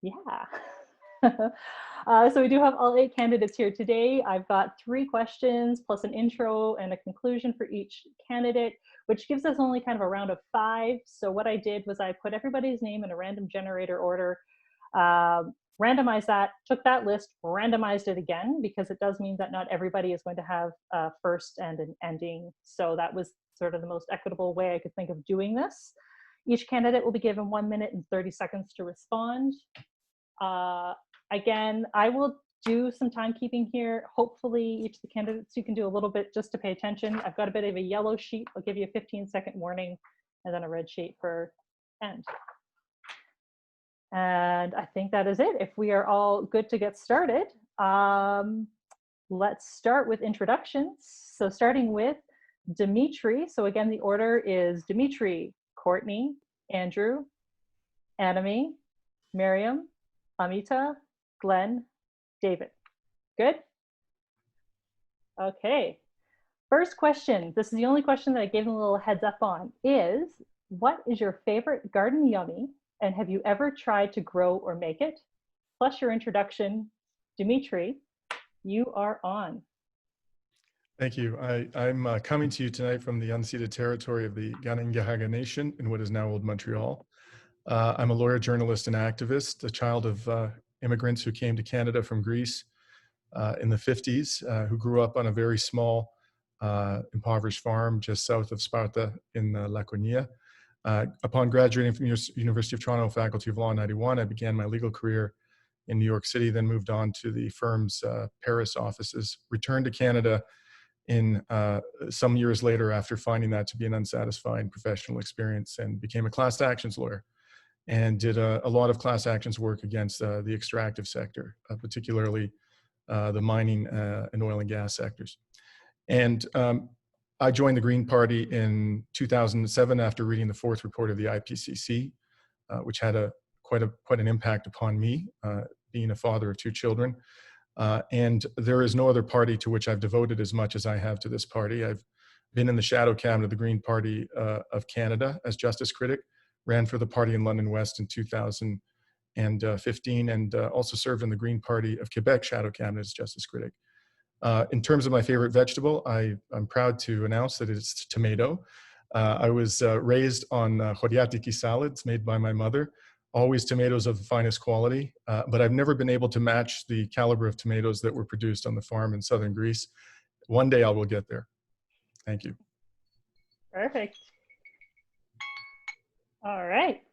Yeah. So we do have all 8 candidates here today. I've got 3 questions plus an intro and a conclusion for each candidate, which gives us only kind of a round of 5. So what I did was I put everybody's name in a random generator order, randomized that, took that list, randomized it again, because it does mean that not everybody is going to have a first and an ending. So that was sort of the most equitable way I could think of doing this. Each candidate will be given 1 minute and 30 seconds to respond. Again, I will do some timekeeping here. Hopefully each of the candidates, you can do a little bit just to pay attention. I've got a bit of a yellow sheet. I'll give you a 15-second warning and then a red sheet for end. And I think that is it. If we are all good to get started, let's start with introductions. So starting with Dimitri. So again, the order is Dimitri, Courtney, Andrew, Annamie, Miriam, Amita, Glenn, David. Good? Okay. First question, this is the only question that I gave them a little heads up on, is what is your favorite garden yummy and have you ever tried to grow or make it? Plus your introduction. Dimitri, you are on. Thank you. I'm coming to you tonight from the unceded territory of the Garnered Nation in what is now Old Montreal. I'm a lawyer, journalist, and activist, a child of immigrants who came to Canada from Greece in the 50s, who grew up on a very small, impoverished farm just south of Sparta in Laconia. Upon graduating from University of Toronto Faculty of Law in '91, I began my legal career in New York City, then moved on to the firm's Paris offices, returned to Canada in some years later after finding that to be an unsatisfying professional experience, and became a class actions lawyer and did a lot of class actions work against the extractive sector, particularly the mining and oil and gas sectors. And I joined the Green Party in 2007 after reading the 4th report of the IPCC, which had quite an impact upon me, being a father of 2 children. And there is no other party to which I've devoted as much as I have to this party. I've been in the shadow cabinet of the Green Party of Canada as justice critic, ran for the party in London West in 2015, and also served in the Green Party of Quebec shadow cabinet as justice critic. In terms of my favorite vegetable, I'm proud to announce that it's tomato. I was raised on choriatiki salads made by my mother, always tomatoes of the finest quality, but I've never been able to match the caliber of tomatoes that were produced on the farm in southern Greece. One day I will get there. Thank you. Perfect. All right.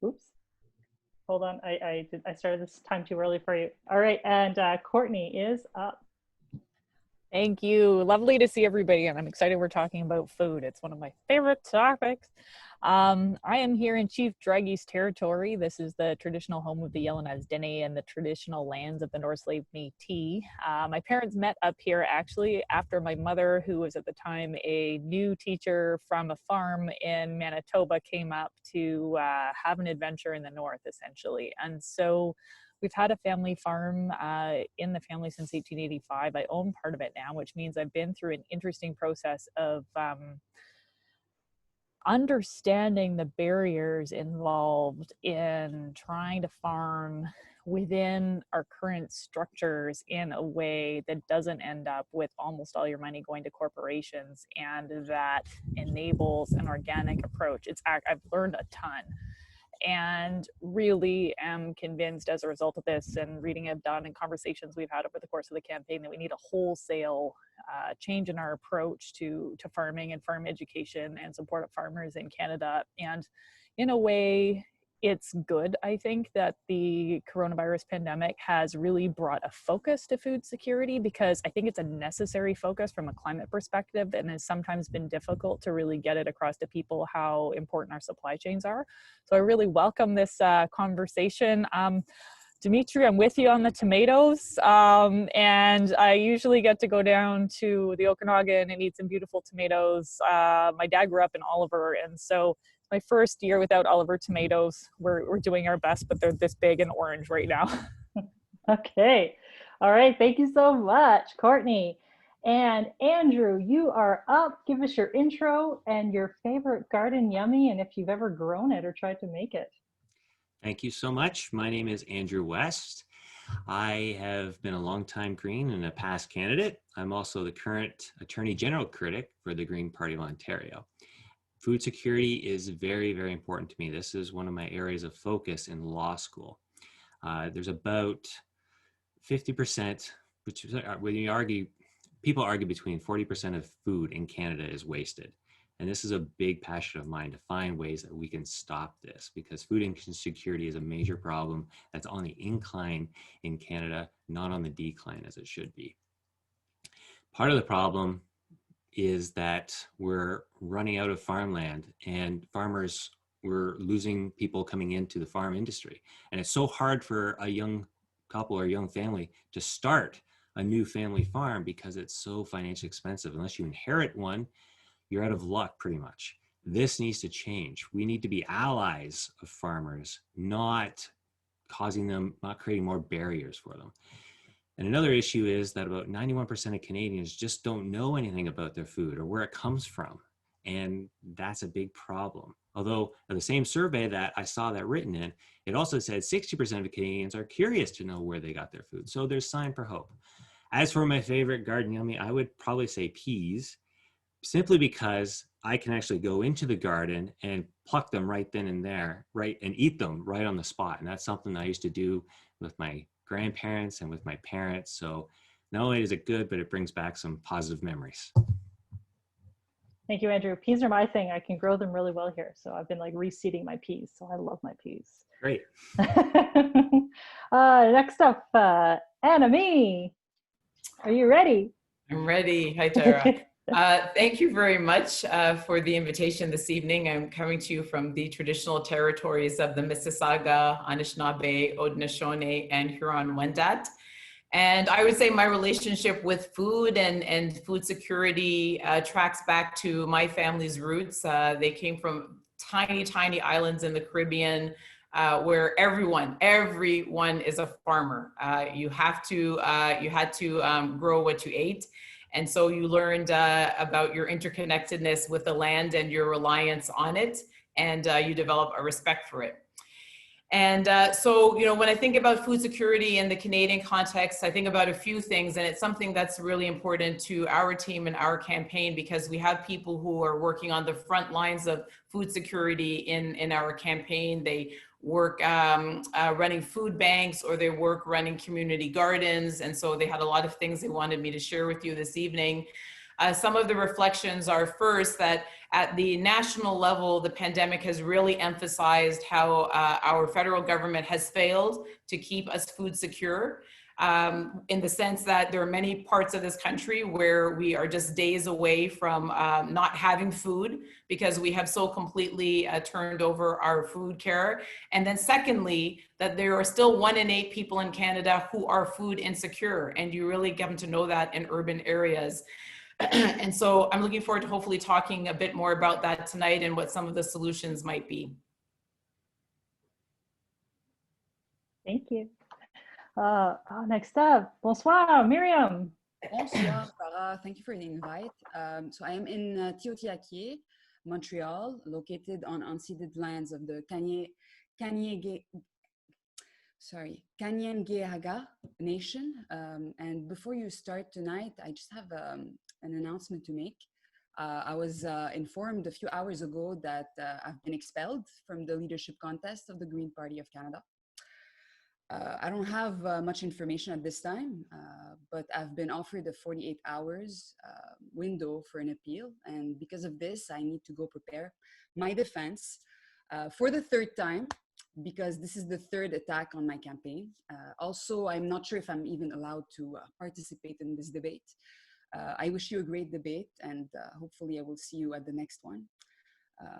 Oops. Hold on. I started this time too early for you. All right. And Courtney is up. Thank you. Lovely to see everybody, and I'm excited we're talking about food. It's one of my favorite topics. I am here in Chief Dragi's territory. This is the traditional home of the Yellenaz Dene and the traditional lands of the North Slave Métis. My parents met up here actually after my mother, who was at the time a new teacher from a farm in Manitoba, came up to have an adventure in the north, essentially. And so we've had a family farm in the family since 1885. I own part of it now, which means I've been through an interesting process of understanding the barriers involved in trying to farm within our current structures in a way that doesn't end up with almost all your money going to corporations, and that enables an organic approach. I've learned a ton, and really am convinced as a result of this and reading I've done and conversations we've had over the course of the campaign that we need a wholesale change in our approach to farming and farm education and support of farmers in Canada. And in a way, it's good, I think, that the coronavirus pandemic has really brought a focus to food security, because I think it's a necessary focus from a climate perspective and has sometimes been difficult to really get it across to people how important our supply chains are. So I really welcome this conversation. Dimitri, I'm with you on the tomatoes, and I usually get to go down to the Okanagan and eat some beautiful tomatoes. My dad grew up in Oliver, and so my first year without Oliver tomatoes. We're doing our best, but they're this big and orange right now. Okay. All right. Thank you so much, Courtney. And Andrew, you are up. Give us your intro and your favorite garden yummy, and if you've ever grown it or tried to make it. Thank you so much. My name is Andrew West. I have been a longtime Green and a past candidate. I'm also the current Attorney General critic for the Green Party of Ontario. Food security is very, very important to me. This is one of my areas of focus in law school. There's about 50%, which when you argue, people argue between 40% of food in Canada is wasted. And this is a big passion of mine to find ways that we can stop this, because food insecurity is a major problem that's on the incline in Canada, not on the decline as it should be. Part of the problem is that we're running out of farmland, and farmers, we're losing people coming into the farm industry. And it's so hard for a young couple or young family to start a new family farm because it's so financially expensive. Unless you inherit one, you're out of luck pretty much. This needs to change. We need to be allies of farmers, not creating more barriers for them. And another issue is that about 91% of Canadians just don't know anything about their food or where it comes from. And that's a big problem. Although the same survey that I saw that written in, it also said 60% of Canadians are curious to know where they got their food. So there's sign for hope. As for my favorite garden yummy, I would probably say peas, simply because I can actually go into the garden and pluck them right then and there, right, and eat them right on the spot. And that's something I used to do with my grandparents and with my parents. So not only is it good, but it brings back some positive memories. Thank you, Andrew. Peas are my thing. I can grow them really well here. So I've been like reseeding my peas. So I love my peas. Great. Next up, Annamie. Are you ready? I'm ready. Hi, Tara. Thank you very much for the invitation this evening. I'm coming to you from the traditional territories of the Mississauga, Anishinaabe, Haudenosaunee, and Huron-Wendat. And I would say my relationship with food and food security tracks back to my family's roots. They came from tiny, tiny islands in the Caribbean where everyone is a farmer. You had to grow what you ate. And so you learned about your interconnectedness with the land and your reliance on it, and you develop a respect for it. And so, you know, when I think about food security in the Canadian context, I think about a few things, and it's something that's really important to our team and our campaign, because we have people who are working on the front lines of food security in our campaign. They work running food banks, or they work running community gardens. And so they had a lot of things they wanted me to share with you this evening. Some of the reflections are, first, that at the national level, the pandemic has really emphasized how our federal government has failed to keep us food secure, in the sense that there are many parts of this country where we are just days away from not having food because we have so completely turned over our food care. And then secondly, that there are still 1 in 8 people in Canada who are food insecure, and you really get to know that in urban areas. And so I'm looking forward to hopefully talking a bit more about that tonight and what some of the solutions might be. Thank you. Next up, bonsoir, Miriam. Bonsoir, Farah. Thank you for the invite. So I am in Tiohtià:ke, Montreal, located on unceded lands of the Kanien'kehá:ka Nation. And before you start tonight, I just have an announcement to make. I was informed a few hours ago that I've been expelled from the leadership contest of the Green Party of Canada. I don't have much information at this time, but I've been offered a 48 hours window for an appeal. And because of this, I need to go prepare my defense for the 3rd time, because this is the 3rd attack on my campaign. Also, I'm not sure if I'm even allowed to participate in this debate. I wish you a great debate, and hopefully I will see you at the next one.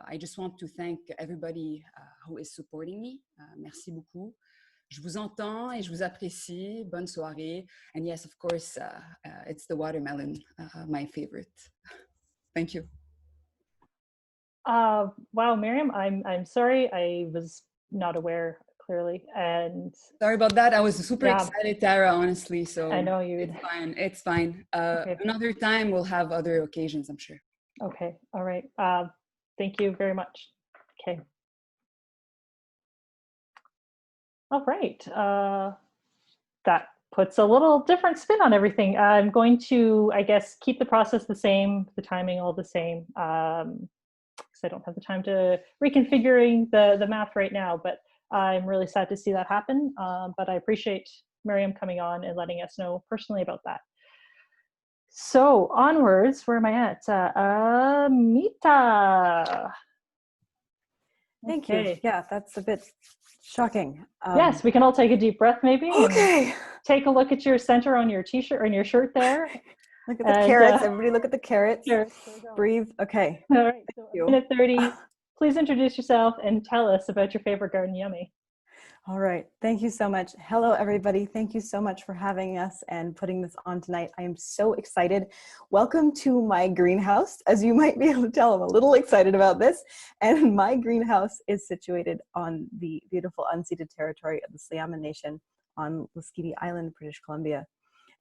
I just want to thank everybody who is supporting me. Merci beaucoup. Je vous entends et je vous apprécie. Bonne soirée. And yes, of course, it's the watermelon, my favorite. Thank you. Wow, Miriam, I'm sorry. I was not aware, clearly. And sorry about that. I was super excited, Tara, honestly. So I know you. It's fine. It's fine. Okay. Another time we'll have other occasions, I'm sure. Okay. All right. Thank you very much. Okay. All right. That puts a little different spin on everything. I'm going to, I guess, keep the process the same, the timing all the same, because I don't have the time to reconfiguring the math right now, but I'm really sad to see that happen. But I appreciate Miriam coming on and letting us know personally about that. So onwards, where am I at? Mita. Thank you. Yeah, that's a bit shocking. Yes, we can all take a deep breath maybe. Okay. Take a look at your center on your t-shirt, on your shirt there. Look at the carrots. Everybody look at the carrots. Sure. Breathe. Okay. All right, so minute 30. Please introduce yourself and tell us about your favorite garden yummy. All right. Thank you so much. Hello, everybody. Thank you so much for having us and putting this on tonight. I am so excited. Welcome to my greenhouse. As you might be able to tell, I'm a little excited about this. And my greenhouse is situated on the beautiful unceded territory of the Sliama Nation on Lasqueti Island, British Columbia.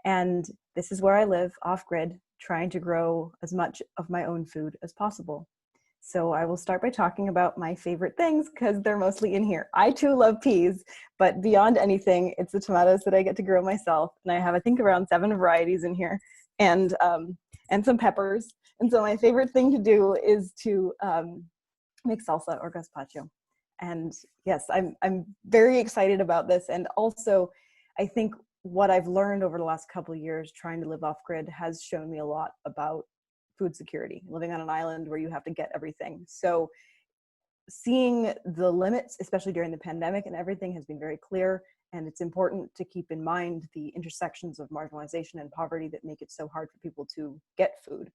And this is where I live, off-grid, trying to grow as much of my own food as possible. So I will start by talking about my favorite things because they're mostly in here. I too love peas, but beyond anything, it's the tomatoes that I get to grow myself. And I have, I think, around 7 varieties in here and some peppers. And so my favorite thing to do is to make salsa or gazpacho. And yes, I'm very excited about this. And also, I think what I've learned over the last couple of years trying to live off-grid has shown me a lot about food security, living on an island where you have to get everything. So seeing the limits, especially during the pandemic and everything, has been very clear. And it's important to keep in mind the intersections of marginalization and poverty that make it so hard for people to get food.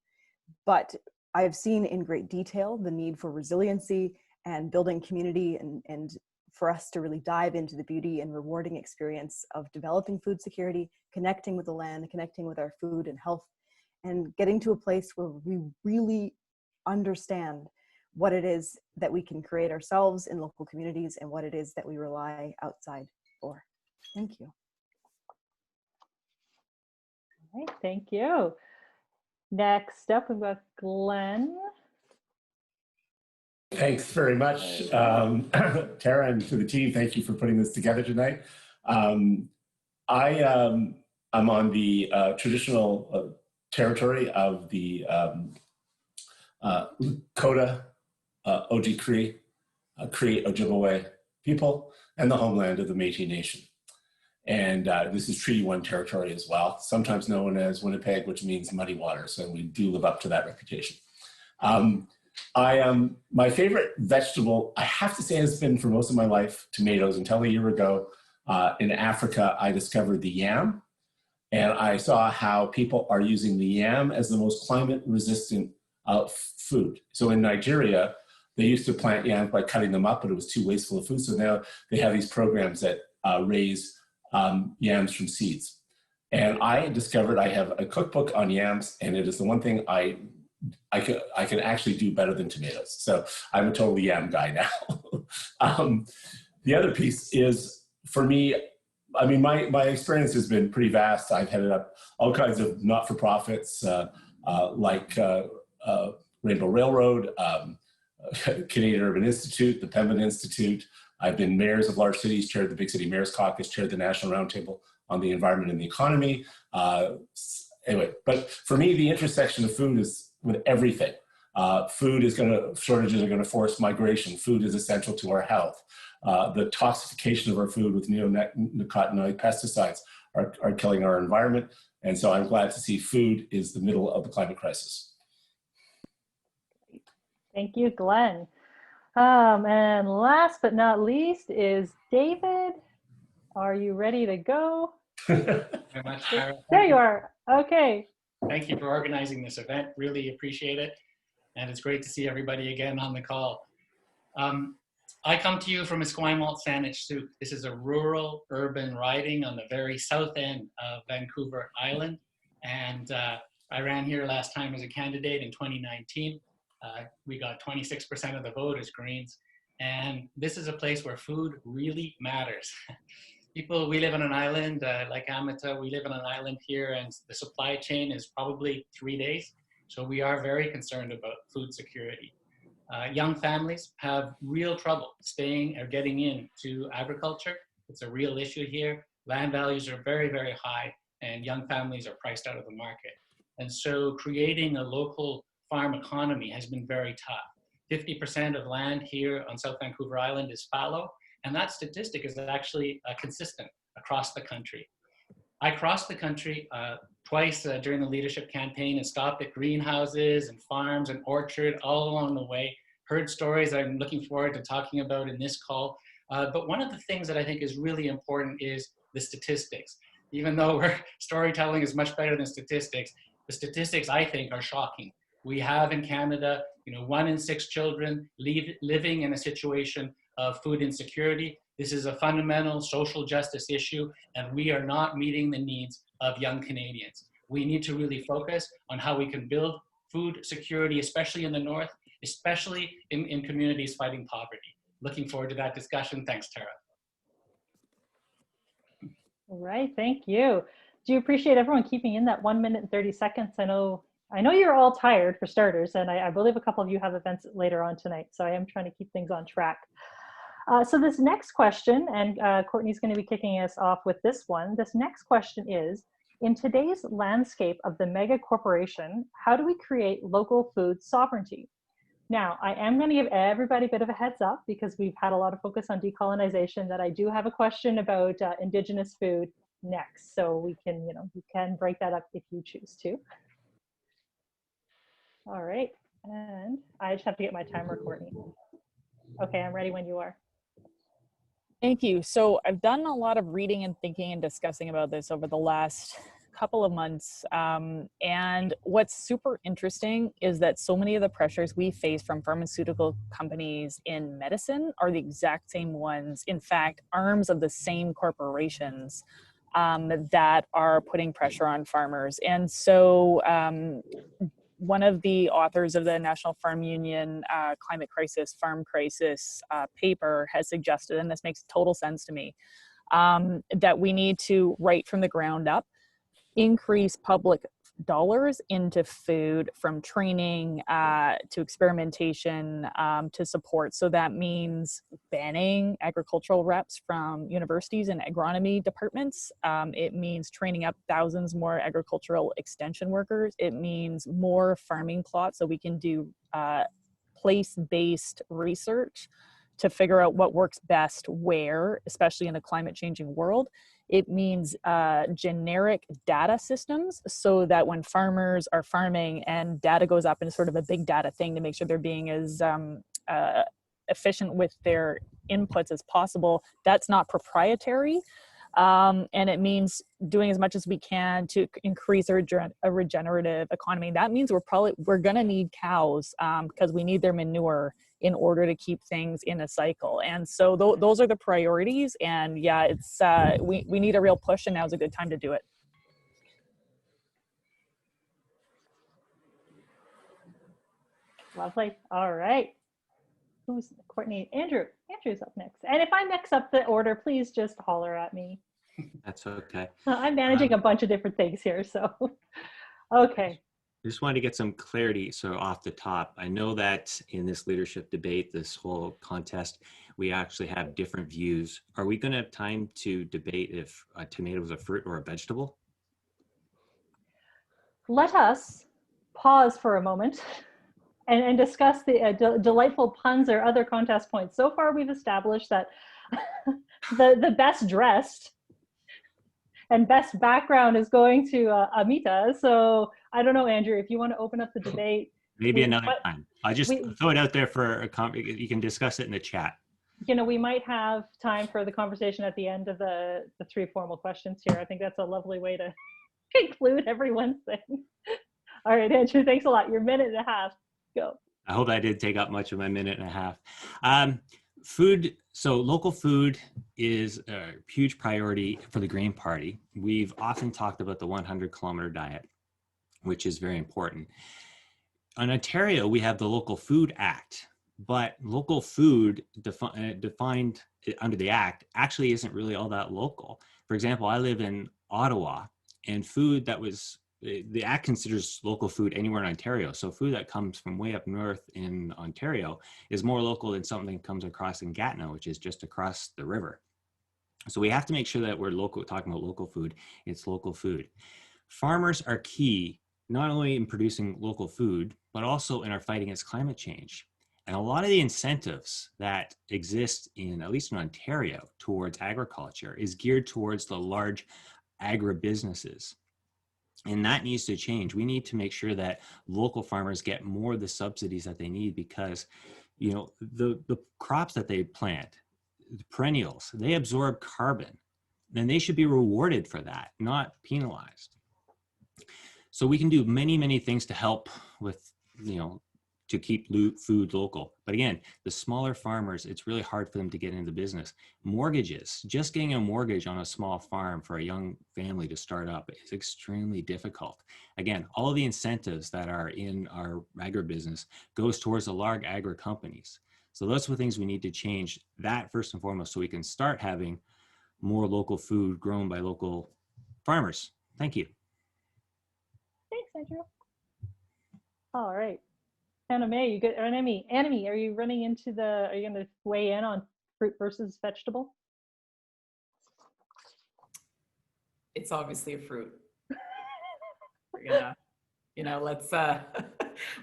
But I've seen in great detail the need for resiliency and building community and for us to really dive into the beauty and rewarding experience of developing food security, connecting with the land, connecting with our food and health, and getting to a place where we really understand what it is that we can create ourselves in local communities and what it is that we rely outside for. Thank you. All right, thank you. Next up, we've got Glenn. Thanks very much, Tara, and to the team. Thank you for putting this together tonight. I'm on the traditional territory of the Lakota, Oji-Cree, Cree Ojibwe people, and the homeland of the Métis Nation. And this is Treaty 1 territory as well, sometimes known as Winnipeg, which means muddy water. So we do live up to that reputation. My favorite vegetable, I have to say, has been for most of my life tomatoes. Until a year ago in Africa, I discovered the yam. And I saw how people are using the yam as the most climate resistant food. So in Nigeria, they used to plant yams by cutting them up, but it was too wasteful of food. So now they have these programs that raise yams from seeds. And I discovered I have a cookbook on yams, and it is the one thing I can actually do better than tomatoes. So I'm a total yam guy now. The other piece is, for me, I mean, my experience has been pretty vast. I've headed up all kinds of not-for-profits like Rainbow Railroad, Canadian Urban Institute, the Pembina Institute. I've been mayors of large cities, chaired the Big City Mayors Caucus, chaired the National Roundtable on the Environment and the Economy. Anyway, but for me, the intersection of food is with everything. Shortages are gonna force migration. Food is essential to our health. The toxification of our food with neonicotinoid pesticides are killing our environment. And so I'm glad to see food is the middle of the climate crisis. Thank you, Glenn. And last but not least is David. Are you ready to go? Very much, Tara. There you are. Okay. Thank you for organizing this event. Really appreciate it. And it's great to see everybody again on the call. I come to you from Esquimalt, Saanich. This is a rural urban riding on the very south end of Vancouver Island. And I ran here last time as a candidate in 2019. We got 26% of the vote as Greens. And this is a place where food really matters. We live on an island, like Amita, we live on an island here, and the supply chain is probably 3 days. So we are very concerned about food security. Young families have real trouble staying or getting into agriculture It's a real issue here. Land values are very, very high, and young families are priced out of the market. And so creating a local farm economy has been very tough. 50% of land here on South Vancouver Island is fallow, and that statistic is actually consistent across the country. I crossed the country twice during the leadership campaign and stopped at greenhouses and farms and orchard all along the way, heard stories I'm looking forward to talking about in this call. But one of the things that I think is really important is the statistics. Even though storytelling is much better than statistics, the statistics I think are shocking. We have in Canada, 1 in 6 children living in a situation of food insecurity. This is a fundamental social justice issue, and we are not meeting the needs of young Canadians. We need to really focus on how we can build food security, especially in the North, especially in communities fighting poverty. Looking forward to that discussion. Thanks, Tara. All right, thank you. Do you appreciate everyone keeping in that 1 minute and 30 seconds? I know you're all tired for starters, and I believe a couple of you have events later on tonight, so I am trying to keep things on track. So this next question, and Courtney's going to be kicking us off with this one. This next question is, in today's landscape of the mega corporation, how do we create local food sovereignty? Now, I am going to give everybody a bit of a heads up because we've had a lot of focus on decolonization, that I do have a question about Indigenous food next. So we can, you can break that up if you choose to. All right, and I just have to get my timer, Courtney. Okay, I'm ready when you are. Thank you. So I've done a lot of reading and thinking and discussing about this over the last couple of months. And what's super interesting is that so many of the pressures we face from pharmaceutical companies in medicine are the exact same ones, in fact, arms of the same corporations that are putting pressure on farmers. And so one of the authors of the National Farm Union Climate Crisis, Farm Crisis paper has suggested, and this makes total sense to me, that we need to, right from the ground up, increase public dollars into food, from training to experimentation to support. So that means banning agricultural reps from universities and agronomy departments. It means training up thousands more agricultural extension workers. It means more farming plots so we can do place-based research to figure out what works best where, especially in a climate changing world. It means generic data systems so that when farmers are farming and data goes up into sort of a big data thing to make sure they're being as efficient with their inputs as possible, that's not proprietary. And it means doing as much as we can to increase a regenerative economy. That means we're gonna need cows because we need their manure in order to keep things in a cycle. And so those are the priorities. And yeah, it's we need a real push, and now's a good time to do it. Lovely. All right. Who's Courtney? Andrew. Andrew's up next. And if I mix up the order, please just holler at me. That's okay. I'm managing a bunch of different things here, so. Okay. I just wanted to get some clarity. So off the top, I know that in this leadership debate, this whole contest, we actually have different views. Are we going to have time to debate if a tomato is a fruit or a vegetable? Let us pause for a moment and discuss the delightful puns or other contest points. So far, we've established that the best dressed and best background is going to Amita. So I don't know, Andrew, if you want to open up the debate. Maybe another time. I just throw it out there for you can discuss it in the chat. We might have time for the conversation at the end of the 3 formal questions here. I think that's a lovely way to conclude everyone's thing. All right, Andrew, thanks a lot. Your minute and a half. Go. I hope I did take up much of my minute and a half. Food, so local food is a huge priority for the Green Party. We've often talked about the 100-kilometer diet, which is very important. In Ontario, we have the Local Food Act, but local food defined under the Act actually isn't really all that local. For example, I live in Ottawa, and food that was, the Act considers local food anywhere in Ontario. So food that comes from way up north in Ontario is more local than something that comes across in Gatineau, which is just across the river. So we have to make sure that we're talking about local food, it's local food. Farmers are key, not only in producing local food, but also in our fight against climate change. And a lot of the incentives that exist in, at least in Ontario, towards agriculture is geared towards the large agribusinesses. And that needs to change. We need to make sure that local farmers get more of the subsidies that they need, because, you know, the crops that they plant, the perennials, they absorb carbon, and they should be rewarded for that, not penalized. So we can do many, many things to help with, you know, to keep food local. But again, the smaller farmers, it's really hard for them to get into the business. Mortgages, just getting a mortgage on a small farm for a young family to start up is extremely difficult. Again, all the incentives that are in our agribusiness goes towards the large agri companies. So those are the things we need to change, that first and foremost, so we can start having more local food grown by local farmers. Thank you. Thanks, Andrew. All right. Annamie, Annamie, are you running into are you going to weigh in on fruit versus vegetable? It's obviously a fruit. We're gonna, you know, let's,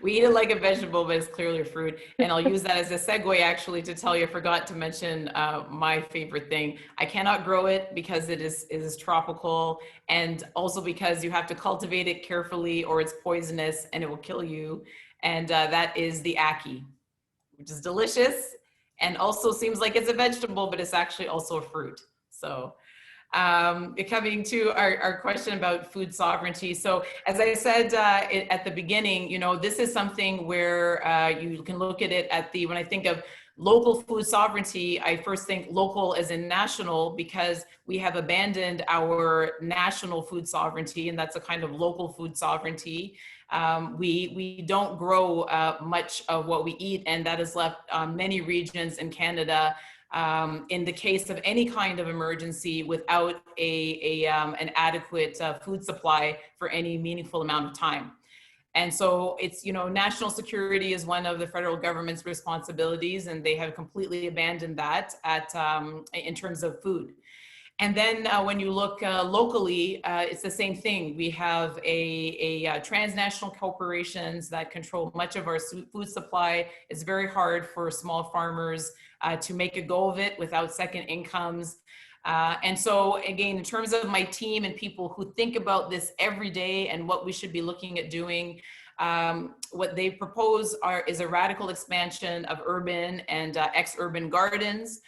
we eat it like a vegetable, but it's clearly a fruit. And I'll use that as a segue actually to tell you, I forgot to mention my favorite thing. I cannot grow it because it is tropical, and also because you have to cultivate it carefully or it's poisonous and it will kill you. And that is the ackee, which is delicious and also seems like it's a vegetable, but it's actually also a fruit. So coming to our question about food sovereignty. So as I said at the beginning, you know, this is something where you can look at it when I think of local food sovereignty, I first think local as in national, because we have abandoned our national food sovereignty, and that's a kind of local food sovereignty. We don't grow much of what we eat, and that has left many regions in Canada in the case of any kind of emergency without an adequate food supply for any meaningful amount of time. And so it's, you know, national security is one of the federal government's responsibilities, and they have completely abandoned that in terms of food. And then when you look locally, it's the same thing. We have transnational corporations that control much of our food supply. It's very hard for small farmers to make a go of it without second incomes. And so again, in terms of my team and people who think about this every day and what we should be looking at doing, what they propose is a radical expansion of urban and ex-urban gardens.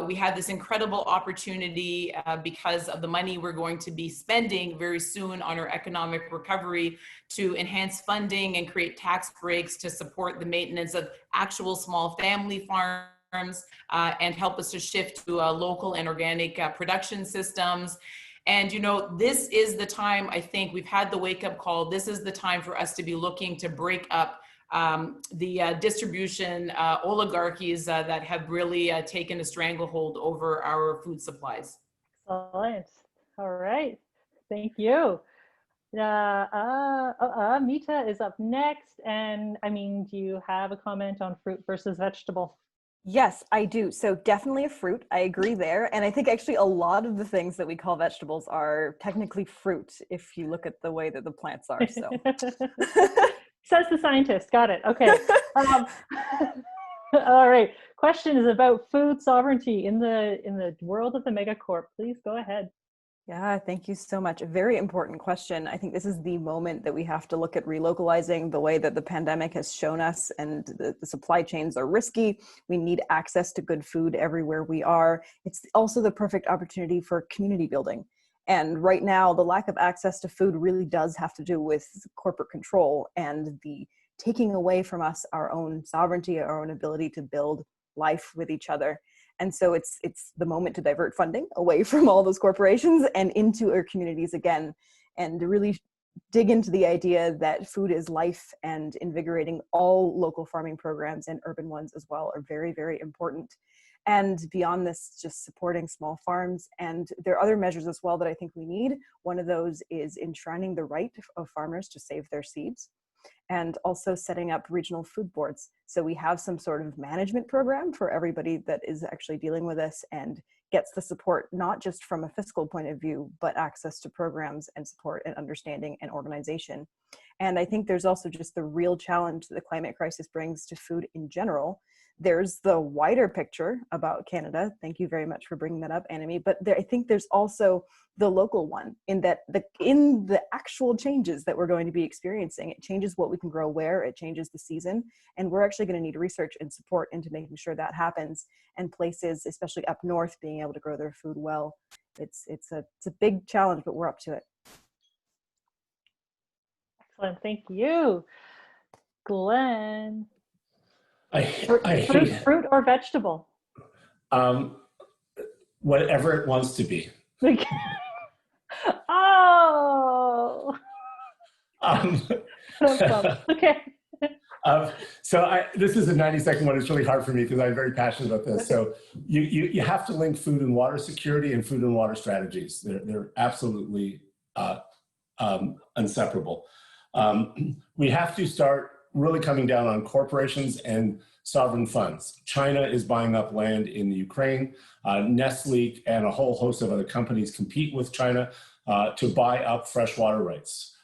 We had this incredible opportunity because of the money we're going to be spending very soon on our economic recovery to enhance funding and create tax breaks to support the maintenance of actual small family farms and help us to shift to local and organic production systems. And, you know, this is the time, I think we've had the wake up call. This is the time for us to be looking to break up the distribution oligarchies that have really taken a stranglehold over our food supplies. Excellent. All right. Thank you. Mita is up next. And I mean, do you have a comment on fruit versus vegetable? Yes, I do. So definitely a fruit. I agree there. And I think actually a lot of the things that we call vegetables are technically fruit if you look at the way that the plants are. So says the scientist. Got it. Okay. All right. Question is about food sovereignty in the world of the megacorp. Please go ahead. Yeah, thank you so much. A very important question. I think this is the moment that we have to look at relocalizing the way that the pandemic has shown us, and the supply chains are risky. We need access to good food everywhere we are. It's also the perfect opportunity for community building. And right now, the lack of access to food really does have to do with corporate control and the taking away from us our own sovereignty, our own ability to build life with each other. And so it's the moment to divert funding away from all those corporations and into our communities again, and to really dig into the idea that food is life, and invigorating all local farming programs and urban ones as well are very, very important. And beyond this, just supporting small farms. And there are other measures as well that I think we need. One of those is enshrining the right of farmers to save their seeds, and also setting up regional food boards. So we have some sort of management program for everybody that is actually dealing with this, and gets the support, not just from a fiscal point of view, but access to programs and support and understanding and organization. And I think there's also just the real challenge that the climate crisis brings to food in general. There's the wider picture about Canada. Thank you very much for bringing that up, Annamie. But I think there's also the local one, in that in the actual changes that we're going to be experiencing, it changes what we can grow where, it changes the season. And we're actually going to need research and support into making sure that happens. And places, especially up north, being able to grow their food well. It's a big challenge, but we're up to it. Excellent, thank you. Glenn. Fruit or vegetable? Whatever it wants to be. Oh. Okay. So this is a 90-second one. It's really hard for me because I'm very passionate about this. So you have to link food and water security and food and water strategies. They're absolutely inseparable. We have to start really coming down on corporations and sovereign funds. China is buying up land in the Ukraine. Nestle and a whole host of other companies compete with China to buy up freshwater rights.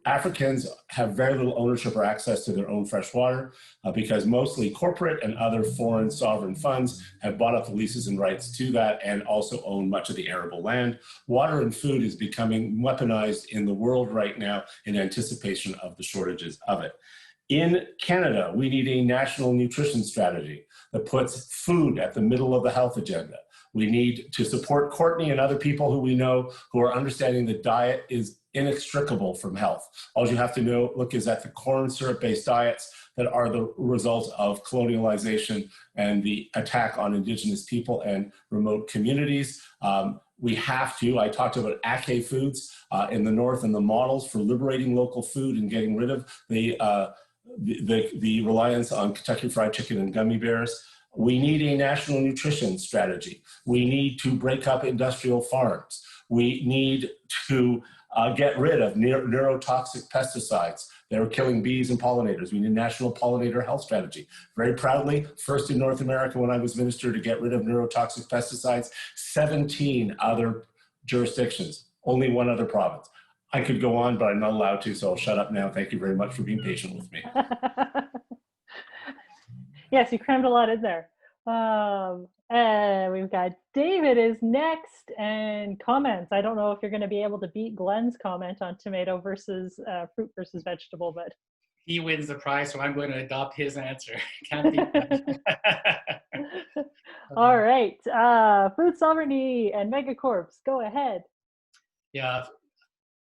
Africans have very little ownership or access to their own fresh water because mostly corporate and other foreign sovereign funds have bought up the leases and rights to that and also own much of the arable land. Water and food is becoming weaponized in the world right now in anticipation of the shortages of it. In Canada, we need a national nutrition strategy that puts food at the middle of the health agenda. We need to support Courtney and other people who we know who are understanding that diet is inextricable from health. All you have to look is at the corn syrup-based diets that are the result of colonialization and the attack on Indigenous people and remote communities. We have to, I talked about Ake Foods in the North and the models for liberating local food and getting rid of the reliance on Kentucky Fried Chicken and gummy bears. We need a national nutrition strategy. We need to break up industrial farms. We need to get rid of neurotoxic pesticides that are killing bees and pollinators. We need a national pollinator health strategy. Very proudly, first in North America when I was minister to get rid of neurotoxic pesticides, 17 other jurisdictions, only one other province. I could go on, but I'm not allowed to, so I'll shut up now. Thank you very much for being patient with me. Yes, you crammed a lot in there. And we've got David is next, and comments. I don't know if you're going to be able to beat Glenn's comment on tomato versus fruit versus vegetable, but he wins the prize, so I'm going to adopt his answer. Can't beat that. All right, food sovereignty and megacorps, go ahead. Yeah,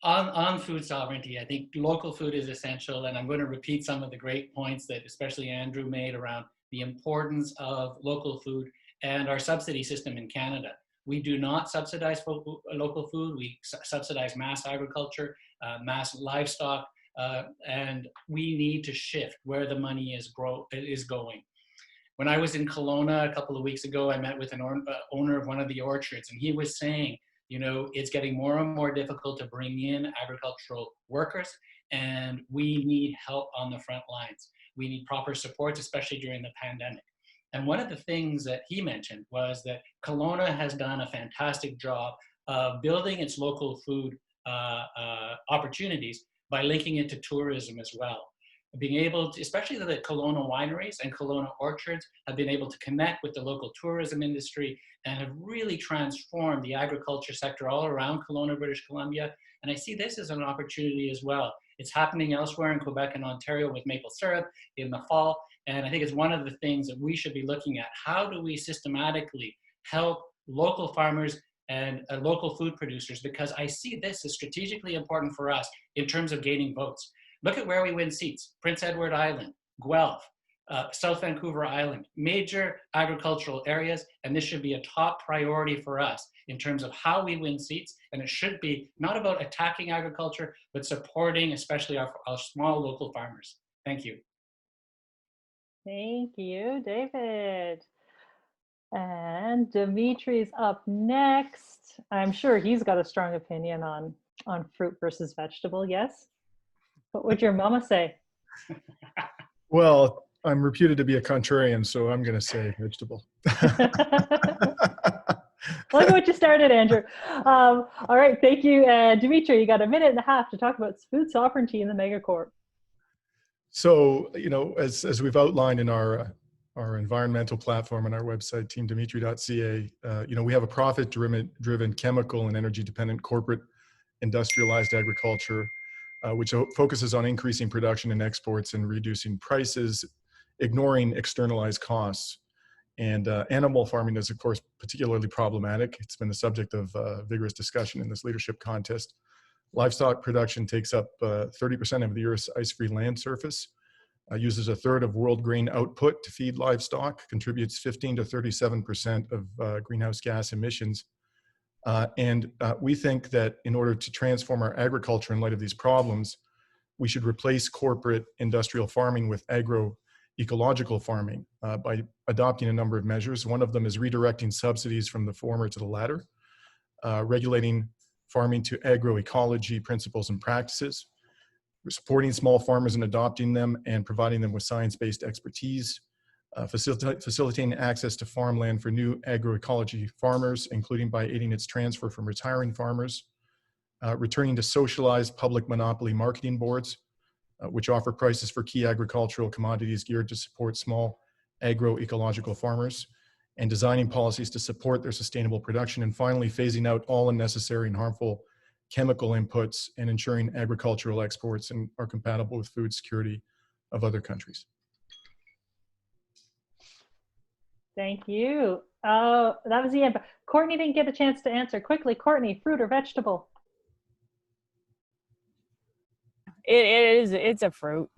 on food sovereignty, I think local food is essential, and I'm going to repeat some of the great points that especially Andrew made around the importance of local food and our subsidy system in Canada. We do not subsidize local food. We subsidize mass agriculture, mass livestock, and we need to shift where the money is going. When I was in Kelowna a couple of weeks ago, I met with an owner of one of the orchards, and he was saying, you know, it's getting more and more difficult to bring in agricultural workers, and we need help on the front lines. We need proper supports, especially during the pandemic. And one of the things that he mentioned was that Kelowna has done a fantastic job of building its local food opportunities by linking it to tourism as well. Being able to, especially the Kelowna wineries and Kelowna orchards, have been able to connect with the local tourism industry and have really transformed the agriculture sector all around Kelowna, British Columbia. And I see this as an opportunity as well. It's happening elsewhere in Quebec and Ontario with maple syrup in the fall. And I think it's one of the things that we should be looking at. How do we systematically help local farmers and local food producers? Because I see this as strategically important for us in terms of gaining votes. Look at where we win seats. Prince Edward Island, Guelph, South Vancouver Island, major agricultural areas, and this should be a top priority for us in terms of how we win seats. And it should be not about attacking agriculture, but supporting especially our small local farmers. Thank you. Thank you, David. And Dimitri's up next. I'm sure he's got a strong opinion on fruit versus vegetable, yes? What would your mama say? Well, I'm reputed to be a contrarian, so I'm going to say vegetable. Look at what you started, Andrew. All right, thank you. Dimitri, you got a minute and a half to talk about food sovereignty in the megacorp. So, as we've outlined in our environmental platform on our website, teamdimitri.ca, we have a profit-driven, chemical and energy-dependent corporate industrialized agriculture, which focuses on increasing production and exports and reducing prices, ignoring externalized costs. And animal farming is, of course, particularly problematic. It's been the subject of vigorous discussion in this leadership contest. Livestock production takes up 30% of the Earth's ice-free land surface, uses a third of world grain output to feed livestock, contributes 15 to 37% of greenhouse gas emissions. And we think that in order to transform our agriculture in light of these problems, we should replace corporate industrial farming with agroecological farming by adopting a number of measures. One of them is redirecting subsidies from the former to the latter, regulating farming to agroecology principles and practices, supporting small farmers and adopting them and providing them with science-based expertise, facilitating access to farmland for new agroecology farmers, including by aiding its transfer from retiring farmers, returning to socialized public monopoly marketing boards, which offer prices for key agricultural commodities geared to support small agroecological farmers, and designing policies to support their sustainable production, and finally phasing out all unnecessary and harmful chemical inputs and ensuring agricultural exports are compatible with food security of other countries. Thank you. Oh, that was the end. But Courtney didn't get a chance to answer. Quickly, Courtney, fruit or vegetable? It's a fruit.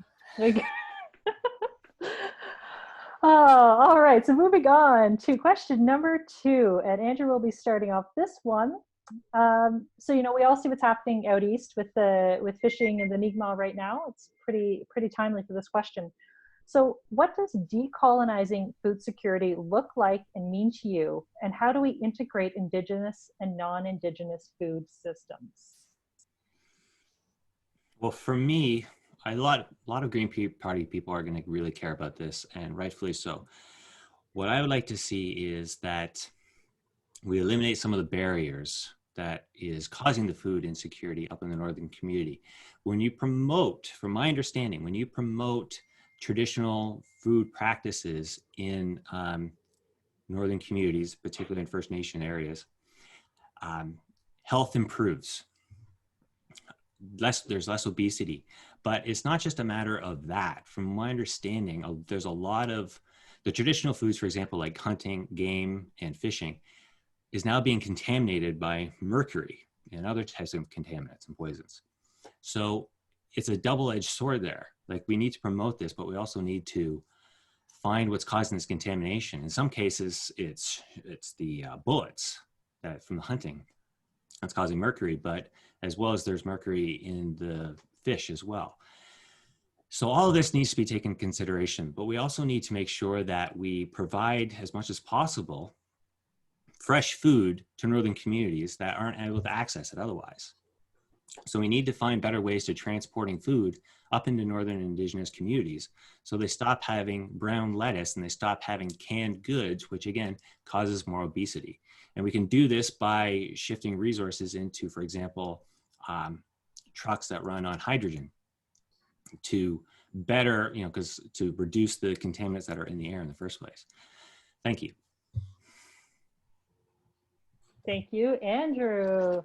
Oh, all right. So moving on to question number 2, and Andrew will be starting off this one. So we all see what's happening out east with fishing in the Mi'kmaq right now. It's pretty timely for this question. So, what does decolonizing food security look like and mean to you, and how do we integrate Indigenous and non-Indigenous food systems? Well, for me, a lot of Green Party people are going to really care about this, and rightfully so. What I would like to see is that we eliminate some of the barriers that is causing the food insecurity up in the northern community. When you promote, from my understanding, when you promote traditional food practices in northern communities, particularly in First Nation areas, health improves. There's less obesity, but it's not just a matter of that. From my understanding, there's a lot of the traditional foods, for example, like hunting, game, and fishing, is now being contaminated by mercury and other types of contaminants and poisons. So it's a double-edged sword there. Like, we need to promote this, but we also need to find what's causing this contamination. In some cases, it's the bullets from the hunting that's causing mercury, but as well as there's mercury in the fish as well. So all of this needs to be taken into consideration, but we also need to make sure that we provide as much as possible fresh food to northern communities that aren't able to access it otherwise. So we need to find better ways to transporting food up into northern Indigenous communities so they stop having brown lettuce and they stop having canned goods, which again causes more obesity. And we can do this by shifting resources into, for example, trucks that run on hydrogen to better, to reduce the contaminants that are in the air in the first place. Thank you. Thank you, Andrew.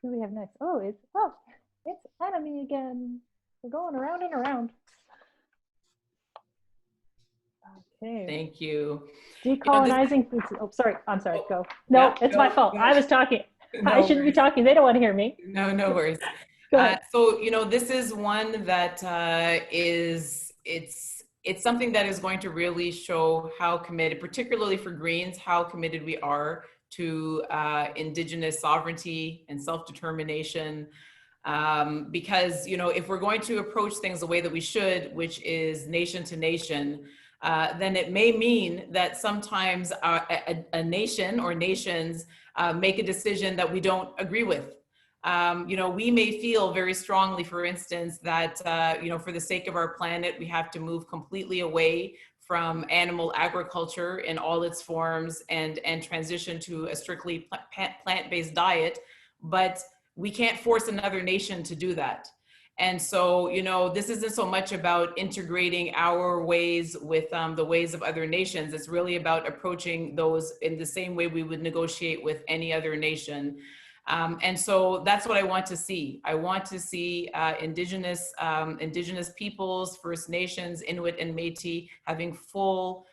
Who do we have next? It's Annamie again. We're going around and around. Okay. Thank you. Decolonizing food. Oh, sorry. I'm sorry. Go. No, it's my fault. I was talking. I shouldn't be talking. They don't want to hear me. No worries. Go ahead. So, this is one that it's something that is going to really show how committed, particularly for Greens, how committed we are to Indigenous sovereignty and self-determination. Because, if we're going to approach things the way that we should, which is nation to nation, then it may mean that sometimes a nation or nations make a decision that we don't agree with. We may feel very strongly, for instance, that, for the sake of our planet, we have to move completely away from animal agriculture in all its forms and transition to a strictly plant-based diet, but we can't force another nation to do that. And so, you know, this isn't so much about integrating our ways with the ways of other nations. It's really about approaching those in the same way we would negotiate with any other nation. And so that's what I want to see. I want to see indigenous peoples, First Nations, Inuit and Métis having full